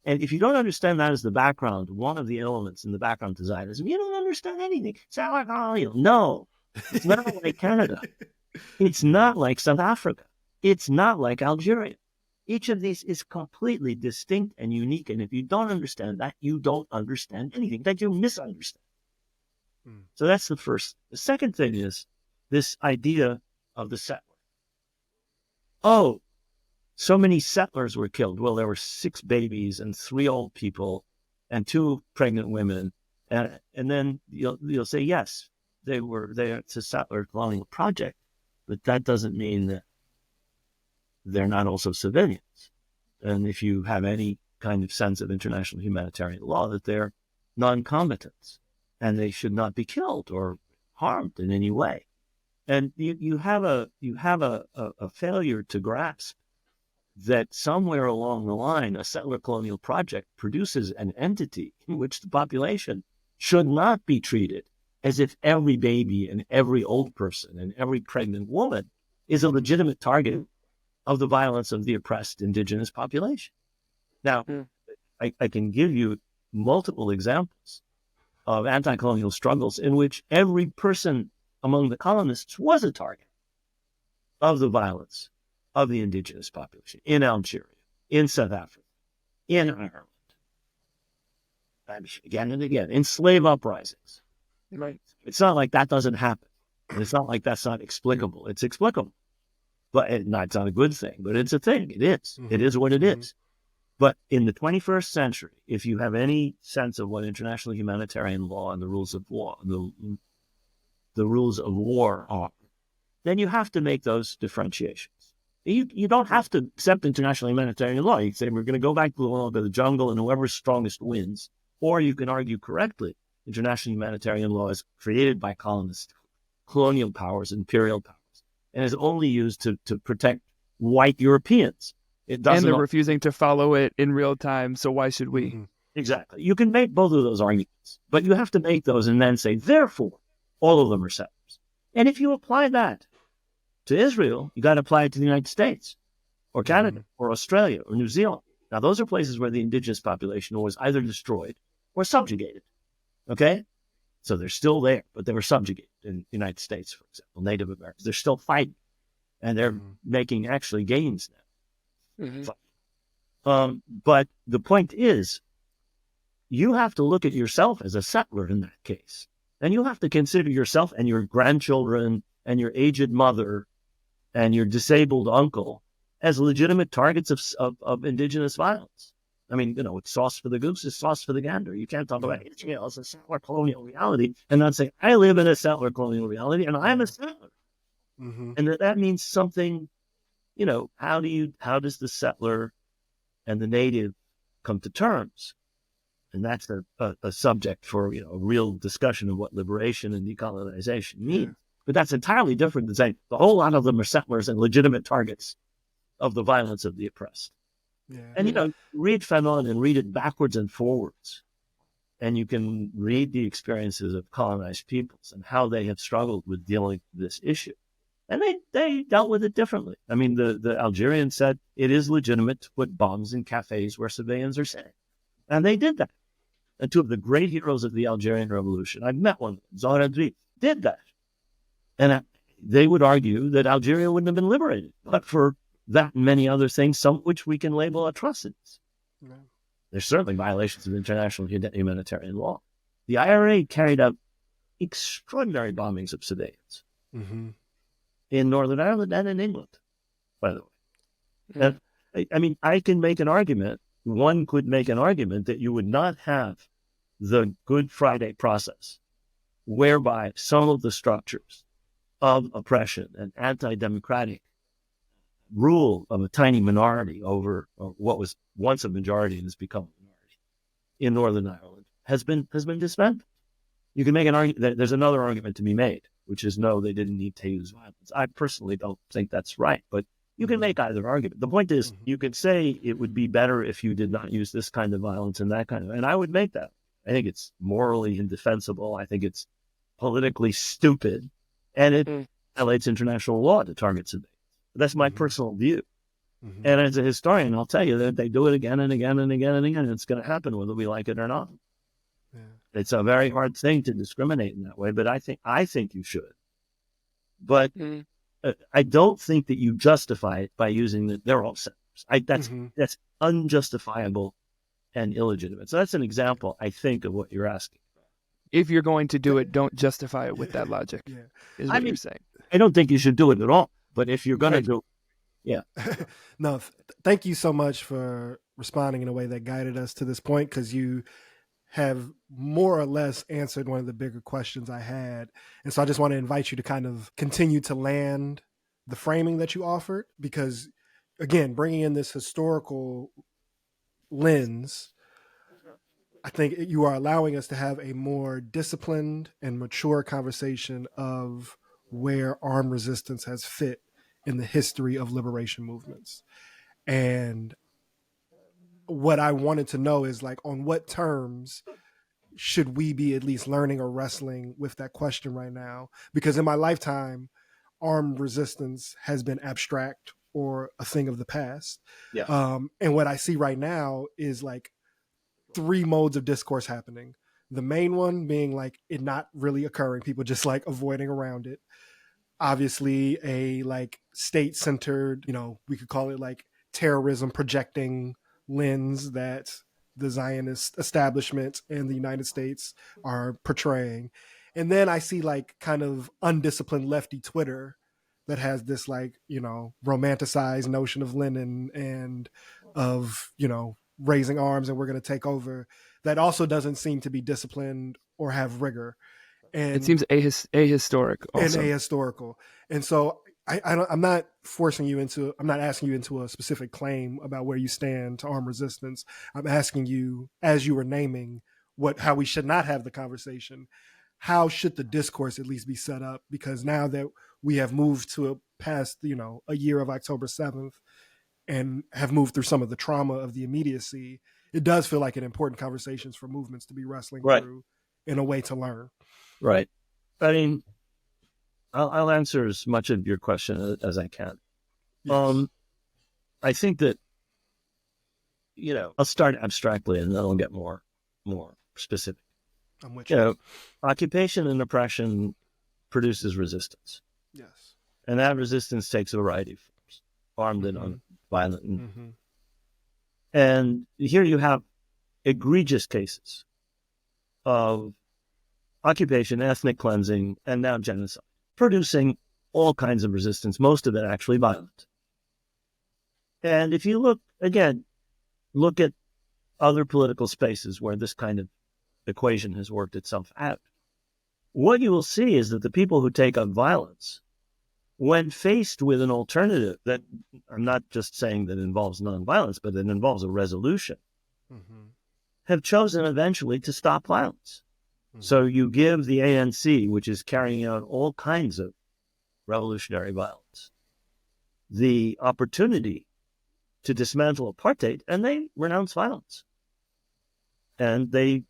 And if you don't understand that as the background, one of the elements in the background to Zionism, you don't understand anything. Settler-Colonial. No, it's not like Canada. It's not like South Africa. It's not like Algeria. Each of these is completely distinct and unique. And if you don't understand that, you don't understand anything. That you misunderstand. So that's the first. The second thing is this idea of the settler. Oh, so many settlers were killed. Well, there were 6 babies and 3 old people and 2 pregnant women. And then you'll say, yes, it's a settler-colonial project, but that doesn't mean that they're not also civilians. And if you have any kind of sense of international humanitarian law, that they're non-combatants and they should not be killed or harmed in any way. And you have a failure to grasp that somewhere along the line, a settler-colonial project produces an entity in which the population should not be treated as if every baby and every old person and every pregnant woman is a legitimate target of the violence of the oppressed indigenous population. Now, I can give you multiple examples of anti-colonial struggles in which every person among the colonists was a target of the violence of the indigenous population in Algeria, in South Africa, in Ireland, again and again, in slave uprisings. Right. It's not like that doesn't happen. And it's not like that's not explicable. It's explicable. But it's not a good thing, but it's a thing. It is. It is what it is. But in the 21st century, if you have any sense of what international humanitarian law and the rules of war, the rules of war are, then you have to make those differentiations. You don't have to accept international humanitarian law. You can say, we're going to go back to the law of the jungle and whoever's strongest wins. Or you can argue correctly, international humanitarian law is created by colonists, colonial powers, imperial powers, and is only used to protect white Europeans. It doesn't. And they're refusing to follow it in real time, so why should we? Exactly. You can make both of those arguments, but you have to make those and then say, therefore, all of them are settlers. And if you apply that to Israel, you got to apply it to the United States or Canada or Australia or New Zealand. Now, those are places where the indigenous population was either destroyed or subjugated. Okay? So they're still there, but they were subjugated in the United States, for example, Native Americans. They're still fighting, and they're making actually gains now. But the point is, you have to look at yourself as a settler in that case. And you have to consider yourself and your grandchildren and your aged mother and your disabled uncle as legitimate targets of indigenous violence. I mean, it's sauce for the goose is sauce for the gander. You can't talk about Israel as a settler-colonial reality and not say, I live in a settler-colonial reality and I'm a settler. And that means something, how does the settler and the native come to terms? And that's a subject for, a real discussion of what liberation and decolonization mean. But that's entirely different than saying the whole lot of them are settlers and legitimate targets of the violence of the oppressed. And, read Fanon and read it backwards and forwards. And you can read the experiences of colonized peoples and how they have struggled with dealing with this issue. And they dealt with it differently. I mean, the Algerians said it is legitimate to put bombs in cafes where civilians are sitting. And they did that. And two of the great heroes of the Algerian Revolution, I met one, Zohar did that. And they would argue that Algeria wouldn't have been liberated, but for that and many other things, some of which we can label atrocities. There's certainly violations of international humanitarian law. The IRA carried out extraordinary bombings of civilians in Northern Ireland and in England, by the way. And I mean, I can make an argument. One could make an argument that you would not have the Good Friday process, whereby some of the structures of oppression and anti-democratic rule of a tiny minority over what was once a majority and has become a minority in Northern Ireland has been dismantled. You can make an argument. There's another argument to be made, which is no, they didn't need to use violence. I personally don't think that's right, but you can make either argument. The point is, you could say it would be better if you did not use this kind of violence and that kind of, and I would make that. I think it's morally indefensible. I think it's politically stupid, and it violates international law to target civilians. That's my personal view. And as a historian, I'll tell you that they do it again and again and again and again. And it's going to happen whether we like it or not. Yeah. It's a very hard thing to discriminate in that way, but I think you should. But I don't think that you justify it by using they're all settlers. That's unjustifiable and illegitimate. So that's an example, I think, of what you're asking. If you're going to do it, don't justify it with that logic, is what you're saying. I don't think you should do it at all. But if you're going to do it, No, thank you so much for responding in a way that guided us to this point, because you have more or less answered one of the bigger questions I had. And so I just want to invite you to kind of continue to land the framing that you offered, because, again, bringing in this historical lens, I think you are allowing us to have a more disciplined and mature conversation of where armed resistance has fit in the history of liberation movements. And what I wanted to know is, like, on what terms should we be at least learning or wrestling with that question right now? Because in my lifetime, armed resistance has been abstract or a thing of the past. And what I see right now is like 3 modes of discourse happening. The main one being like it not really occurring, people just like avoiding around it. Obviously a like state-centered, we could call it like terrorism projecting lens that the Zionist establishment and the United States are portraying. And then I see like kind of undisciplined lefty Twitter that has this like, romanticized notion of Lenin and of, raising arms and we're going to take over, that also doesn't seem to be disciplined or have rigor. And it seems ahistoric also. And ahistorical. And so I'm not asking you into a specific claim about where you stand to armed resistance. I'm asking you, as you were naming how we should not have the conversation, how should the discourse at least be set up? Because now that we have moved to past, a year of October 7th and have moved through some of the trauma of the immediacy, it does feel like an important conversations for movements to be wrestling through in a way to learn. Right. I mean, I'll answer as much of your question as I can. Yes. I think that, I'll start abstractly and then I'll get more specific. I'm with you. Occupation and oppression produces resistance. Yes. And that resistance takes a variety of forms, armed and unviolent. And here you have egregious cases of occupation, ethnic cleansing, and now genocide, producing all kinds of resistance, most of it actually violent. And if you look at other political spaces where this kind of equation has worked itself out, what you will see is that the people who take up violence, when faced with an alternative that, I'm not just saying that involves nonviolence, but that involves a resolution, have chosen eventually to stop violence. So you give the ANC, which is carrying out all kinds of revolutionary violence, the opportunity to dismantle apartheid, and they renounce violence. And they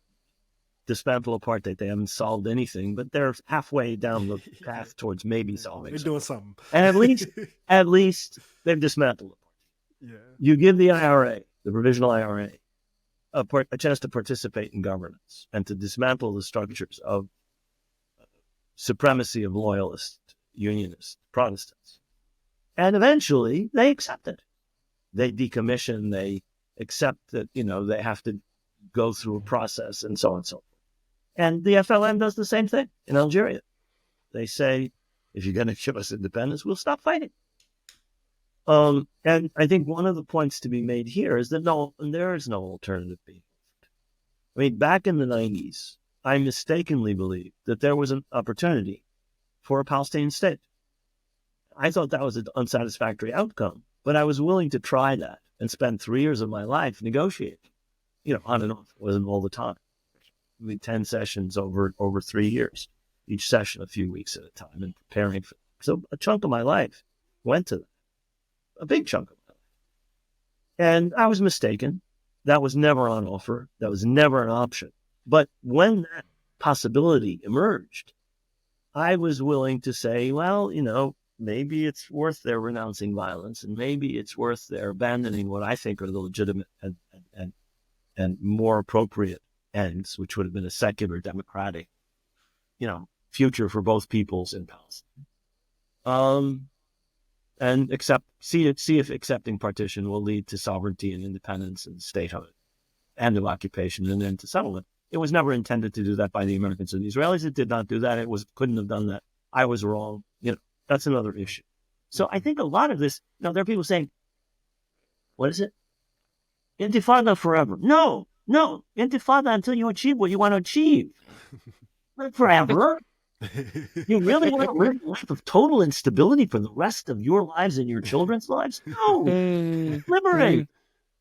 dismantle apartheid. They haven't solved anything, but they're halfway down the path towards maybe solving They're doing something. And at least they've dismantled apartheid. Yeah. You give the IRA, the provisional IRA, a chance to participate in governance and to dismantle the structures of supremacy of loyalist, unionist Protestants. And eventually they accept it. They decommission, they accept that, they have to go through a process and so on and so forth. And the FLN does the same thing in Algeria. They say, if you're going to give us independence, we'll stop fighting. And I think one of the points to be made here is that there is no alternative being offered. I mean, back in the 90s, I mistakenly believed that there was an opportunity for a Palestinian state. I thought that was an unsatisfactory outcome But I was willing to try that and spend 3 years of my life negotiating, on and off. It wasn't all the time. 10 sessions over 3 years, each session a few weeks at a time, and preparing for. So a chunk of my life went to that, a big chunk of my life. And I was mistaken. That was never on offer. That was never an option. But when that possibility emerged, I was willing to say, well, maybe it's worth their renouncing violence, and maybe it's worth their abandoning what I think are the legitimate and more appropriate ends, which would have been a secular, democratic, future for both peoples in Palestine. And see if accepting partition will lead to sovereignty and independence and statehood, end of occupation, and then to settlement. It was never intended to do that by the Americans or the Israelis. It did not do that. Couldn't have done that. I was wrong. That's another issue. So I think a lot of this, there are people saying, what is it? Intifada forever. No, intifada until you achieve what you want to achieve. Not forever. You really want to live a life of total instability for the rest of your lives and your children's lives? No. Liberate.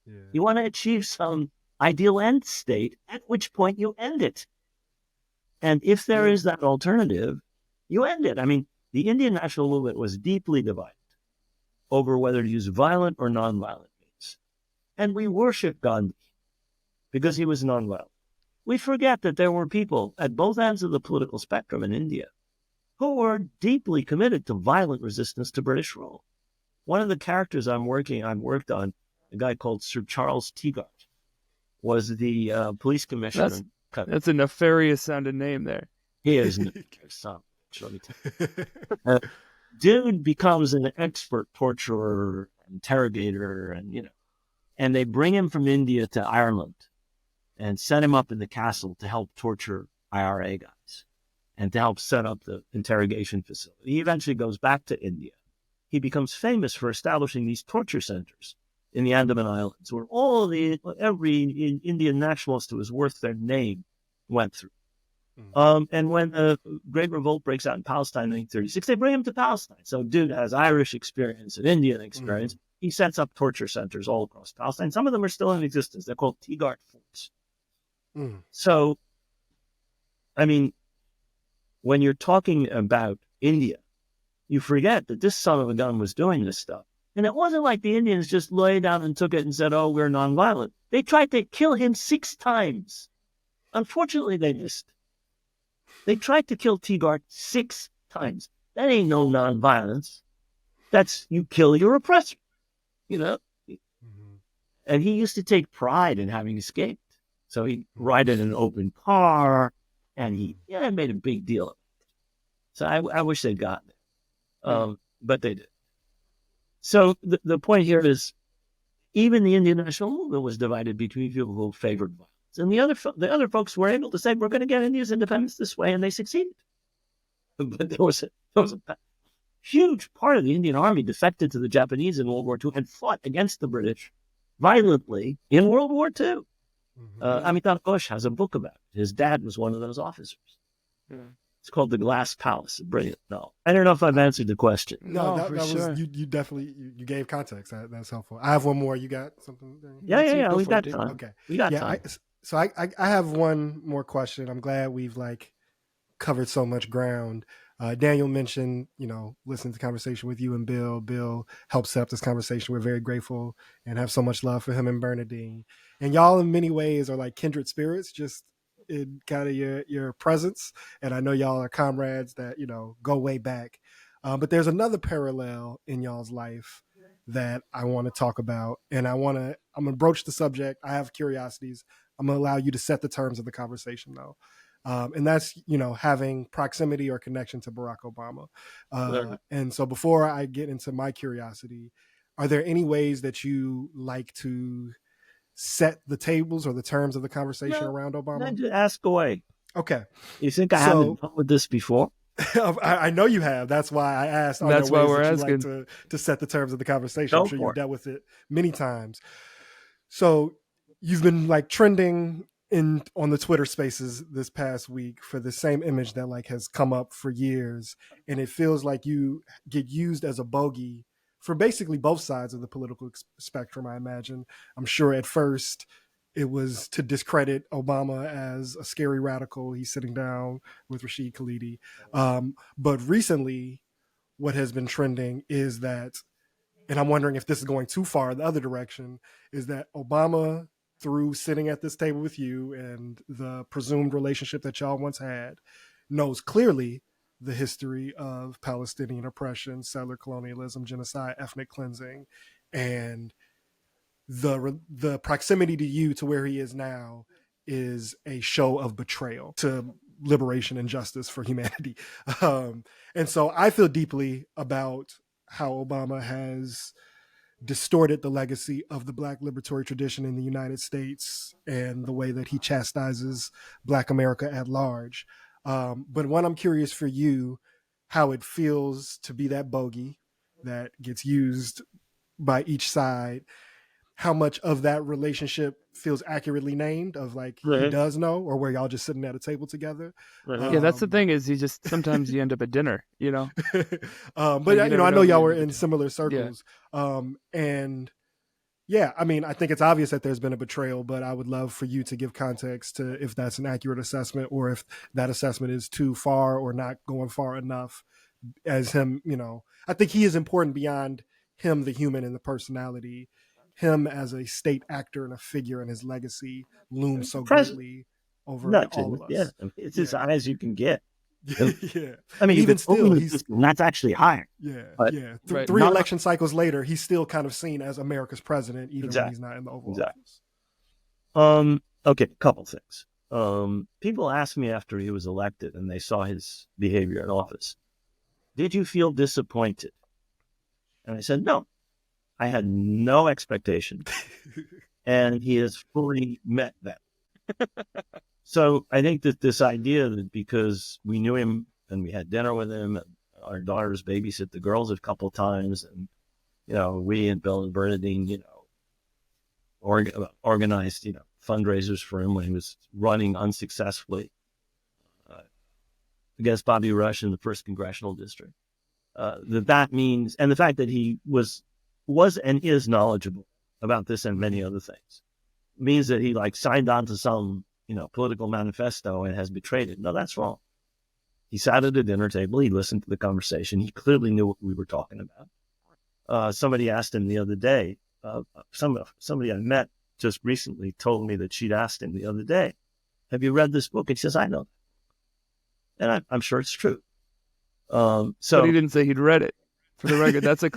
Yeah. You want to achieve some ideal end state, at which point you end it. And if there is that alternative, you end it. I mean, the Indian national movement was deeply divided over whether to use violent or nonviolent means. And we worship Gandhi because he was nonviolent. We forget that there were people at both ends of the political spectrum in India who were deeply committed to violent resistance to British rule. One of the characters I've worked on, a guy called Sir Charles Teagard, was the police commissioner. That's a nefarious sounding name there. He is dude becomes an expert torturer, interrogator, and they bring him from India to Ireland and set him up in the castle to help torture IRA guys and to help set up the interrogation facility. He eventually goes back to India. He becomes famous for establishing these torture centers in the Andaman Islands, where every Indian nationalist who was worth their name went through. And when the Great Revolt breaks out in Palestine in 1936, they bring him to Palestine. So dude has Irish experience and Indian experience. He sets up torture centers all across Palestine. Some of them are still in existence. They're called Teagard forts. So, I mean, when you're talking about India, you forget that this son of a gun was doing this stuff. And it wasn't like the Indians just laid down and took it and said, oh, we're nonviolent. They tried to kill him 6 times. Unfortunately, they missed. They tried to kill Teagard 6 times. That ain't no nonviolence. That's you kill your oppressor, And he used to take pride in having escaped. So he'd ride in an open car, and he made a big deal of it. So I wish they'd gotten it, but they did. So the point here is, even the Indian national movement was divided between people who favored violence. And the other folks were able to say, we're going to get India's independence this way, and they succeeded. But there was a huge part of the Indian army defected to the Japanese in World War II and fought against the British violently in World War II. Amitabh Ghosh has a book about it. His dad was one of those officers. It's called The Glass Palace. Brilliant. No, I don't know if I've answered the question. No, that sure. was you definitely you gave context. That's helpful. I have one more. You got something? Yeah. We got time. Okay, we got time. So I have one more question. I'm glad we've covered so much ground. Daniel mentioned, listening to the conversation with you and Bill. Bill helped set up this conversation. We're very grateful and have so much love for him and Bernadine. And y'all in many ways are like kindred spirits, just in kind of your presence. And I know y'all are comrades that, go way back. But there's another parallel in y'all's life that I want to talk about. And I'm going to broach the subject. I have curiosities. I'm going to allow you to set the terms of the conversation though. And that's, having proximity or connection to Barack Obama. And so before I get into my curiosity, are there any ways that you like to set the tables or the terms of the conversation around Obama? No, ask away. Okay. You think I haven't dealt with this before? I know you have. That's why I asked. That's why we're asking. Like to set the terms of the conversation. I'm sure you've dealt with it many times. So you've been trending on the Twitter spaces this past week for the same image that has come up for years. And it feels like you get used as a bogey for basically both sides of the political spectrum, I imagine. I'm sure at first it was to discredit Obama as a scary radical. He's sitting down with Rashid Khalidi. But recently, what has been trending is that, and I'm wondering if this is going too far the other direction, is that Obama, through sitting at this table with you and the presumed relationship that y'all once had, knows clearly the history of Palestinian oppression, settler colonialism, genocide, ethnic cleansing, and the proximity to you to where he is now is a show of betrayal to liberation and justice for humanity. And so I feel deeply about how Obama has distorted the legacy of the Black liberatory tradition in the United States and the way that he chastises Black America at large. But one, I'm curious for you, how it feels to be that bogey that gets used by each side, how much of that relationship feels accurately named, of like he does know, or where y'all just sitting at a table together. Yeah, that's the thing, is sometimes you end up at dinner, but like, I know y'all were in similar circles. And yeah, I mean, I think it's obvious that there's been a betrayal, but I would love for you to give context to if that's an accurate assessment, or if that assessment is too far or not going far enough as him. I think he is important beyond him, the human and the personality. Him as a state actor and a figure, and his legacy looms so greatly over all of us. Yeah, it's as high as you can get. Yeah, I mean, even still, that's actually higher. Yeah, but yeah. Three election cycles later, he's still kind of seen as America's president, even when he's not in the Oval Office. Okay, a couple things. People asked me after he was elected and they saw his behavior in office, did you feel disappointed? And I said, no. I had no expectation, and he has fully met that. So I think that this idea that because we knew him and we had dinner with him, and our daughters babysit the girls a couple of times, and we and Bill and Bernadine, organized fundraisers for him when he was running unsuccessfully against Bobby Rush in the 1st Congressional District. That means, and the fact that he was and is knowledgeable about this and many other things, means that he signed on to some, political manifesto and has betrayed it. No, that's wrong. He sat at a dinner table. He listened to the conversation. He clearly knew what we were talking about. Somebody asked him the other day, somebody I met just recently told me that she'd asked him the other day, have you read this book? And he says, I know. And I'm sure it's true. But he didn't say he'd read it. For the record, that's a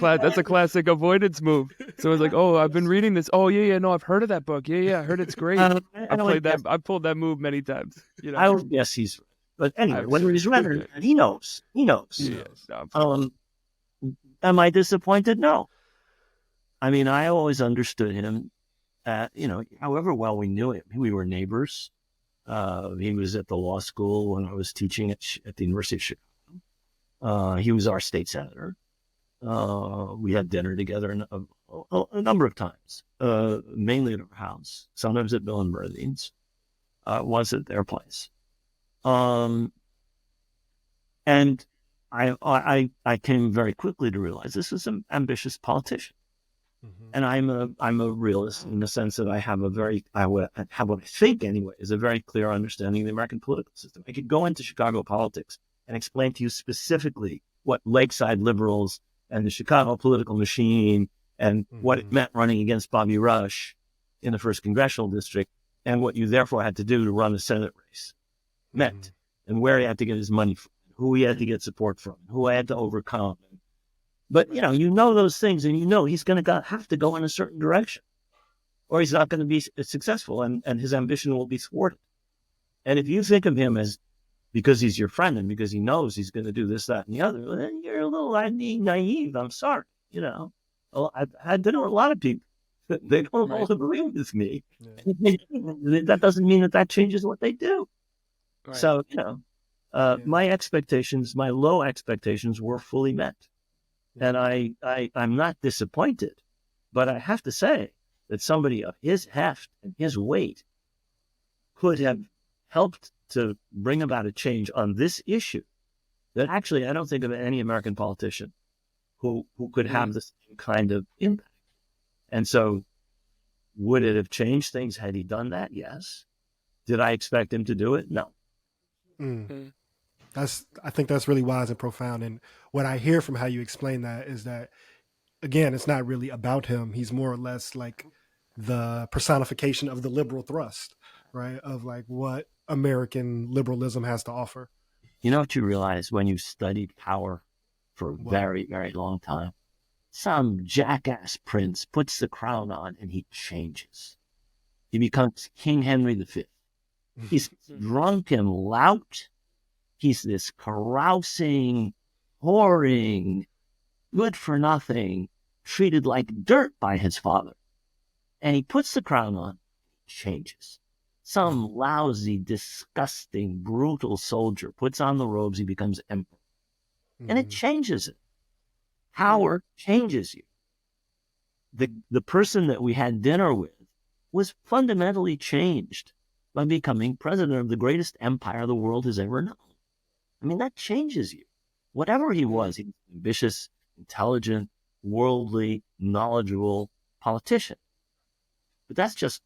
classic avoidance move. So it's like, oh, I've been reading this. Oh, yeah, no, I've heard of that book. Yeah, I heard it's great. I've pulled that move many times. I would guess he's. But anyway, whether he's read it, he knows. He knows. Yeah, am I disappointed? No. I mean, I always understood him. However well we knew him, we were neighbors. He was at the law school when I was teaching at the University of Chicago. He was our state senator. We had dinner together a number of times, mainly at our house, sometimes at Bill and Bernadine's, once at their place. And I came very quickly to realize this is an ambitious politician. Mm-hmm. And I'm a realist in the sense that I have what I think anyway is a very clear understanding of the American political system. I could go into Chicago politics and explain to you specifically what Lakeside liberals and the Chicago political machine and what it meant running against Bobby Rush in the 1st Congressional District, and what you therefore had to do to run a Senate race meant, and where he had to get his money from, who he had to get support from, who I had to overcome. But, those things, and he's going to have to go in a certain direction, or he's not going to be successful, and his ambition will be thwarted. And if you think of him as, because he's your friend and because he knows he's going to do this, that, and the other, well, then you're a little naive. I'm sorry. I've had dinner with a lot of people. They don't all agree with me. Yeah. That doesn't mean that changes what they do. Right. So, my expectations, my low expectations were fully met. And I'm not disappointed, but I have to say that somebody of his heft and his weight could have helped to bring about a change on this issue that actually I don't think of any American politician who could have the same kind of impact. And so would it have changed things had he done that? Yes. Did I expect him to do it? No. I think that's really wise and profound. And what I hear from how you explain that is that, again, it's not really about him. He's more or less like the personification of the liberal thrust, right? Of like what American liberalism has to offer. You know what you realize when you studied power for a very, very long time? Some jackass prince puts the crown on and he changes. He becomes King Henry V. He's drunken lout. He's this carousing, whoring, good for nothing, treated like dirt by his father. And he puts the crown on, changes. Some lousy, disgusting, brutal soldier puts on the robes, he becomes emperor. And it changes it. Power changes you. The person that we had dinner with was fundamentally changed by becoming president of the greatest empire the world has ever known. I mean, that changes you. Whatever he was ambitious, intelligent, worldly, knowledgeable politician. But that's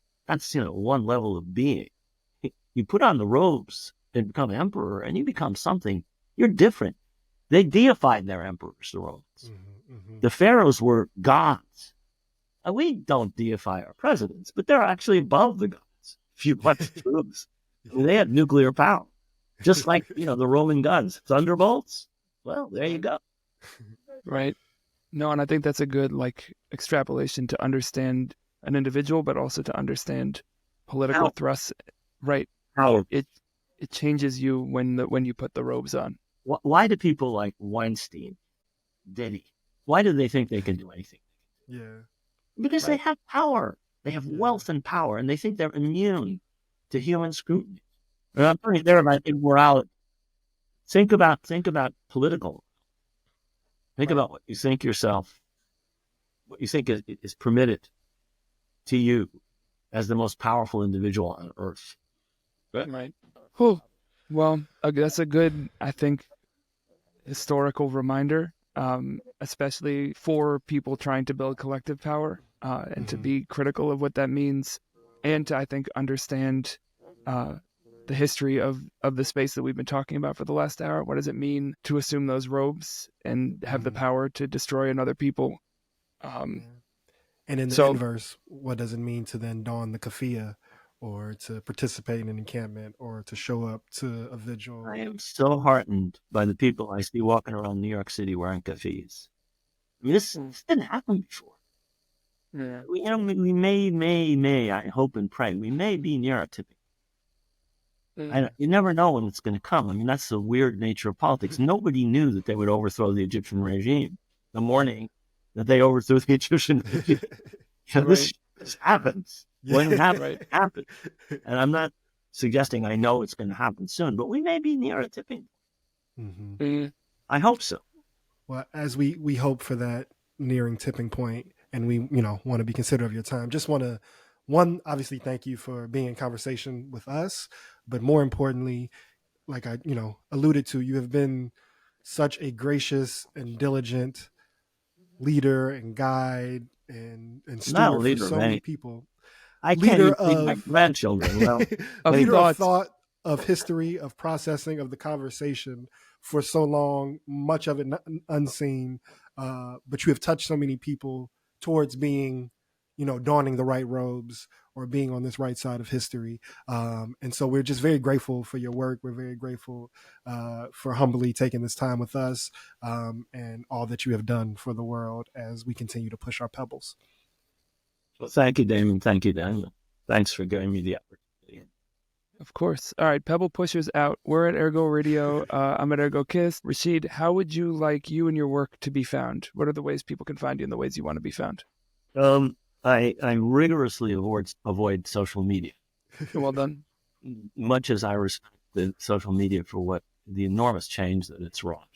one level of being. You put on the robes and become emperor, and you become something. You're different. They deified their emperors, the Romans. The pharaohs were gods. And we don't deify our presidents, but they're actually above the gods, if you want the truth. I mean, they had nuclear power, just like, the Roman guns. Thunderbolts? Well, there you go. Right. No, and I think that's a good extrapolation to understand an individual, but also to understand political thrusts. Right. How it changes you when you put the robes on. Why do people like Weinstein, Diddy? Why do they think they can do anything? Yeah. Because they have power. They have wealth and power, and they think they're immune to human scrutiny. And I'm talking there about immorality. Think about political. Think about what you think yourself, what you think is permitted to you as the most powerful individual on earth. Right. Whew. Well, that's a good, I think, historical reminder, especially for people trying to build collective power, and to be critical of what that means, and to, I think, understand the history of the space that we've been talking about for the last hour. What does it mean to assume those robes and have the power to destroy another people? And in the inverse, what does it mean to then don the keffiyeh, or to participate in an encampment, or to show up to a vigil? I am so heartened by the people I see walking around New York City wearing keffiyehs. I mean, this didn't happen before. Yeah. We may, I hope and pray, we may be near a tipping. You never know when it's going to come. I mean, that's the weird nature of politics. Nobody knew that they would overthrow the Egyptian regime the morning that they overthrew the Egyptian regime. This happens. When it happens, it happens. And I'm not suggesting I know it's going to happen soon, but we may be near a tipping point. I hope so. Well, as we hope for that nearing tipping point, and we want to be considerate of your time, just want to obviously thank you for being in conversation with us, but more importantly, like I alluded to, you have been such a gracious and diligent leader and guide and steward for so many people. I can't even feed my grandchildren. Well, leader of thought, of history, of processing, of the conversation for so long, much of it unseen, but you have touched so many people towards being, donning the right robes or being on this right side of history. And so we're just very grateful for your work. We're very grateful for humbly taking this time with us, and all that you have done for the world as we continue to push our pebbles. Well, thank you, Damon. Thank you, Daniel. Thanks for giving me the opportunity. Of course. All right, Pebble Pushers out. We're at Ergo Radio. I'm at Ergo Kiss. Rashid, how would you like you and your work to be found? What are the ways people can find you and the ways you want to be found? I rigorously avoid social media. Well done. Much as I respect the social media for what the enormous change that it's wrought.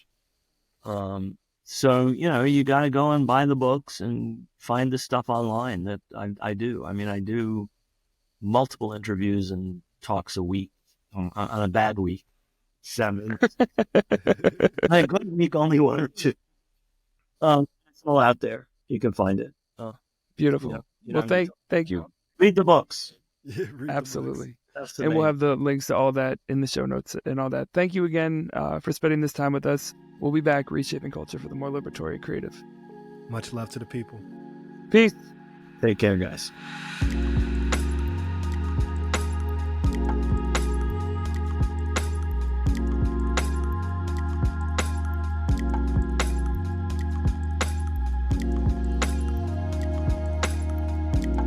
So, you got to go and buy the books and find the stuff online that I do. I mean, I do multiple interviews and talks a week, on a bad week, 7. On a good week, only 1 or 2. It's all out there. You can find it. Beautiful. You Well, don't need thank to you. read the books. Yeah, read the books. Absolutely. That's the And we'll main. have the links to all that in the show notes and all that. Thank you again for spending this time with us. We'll be back reshaping culture for the more liberatory creative. Much love to the people. Peace. Take care, guys.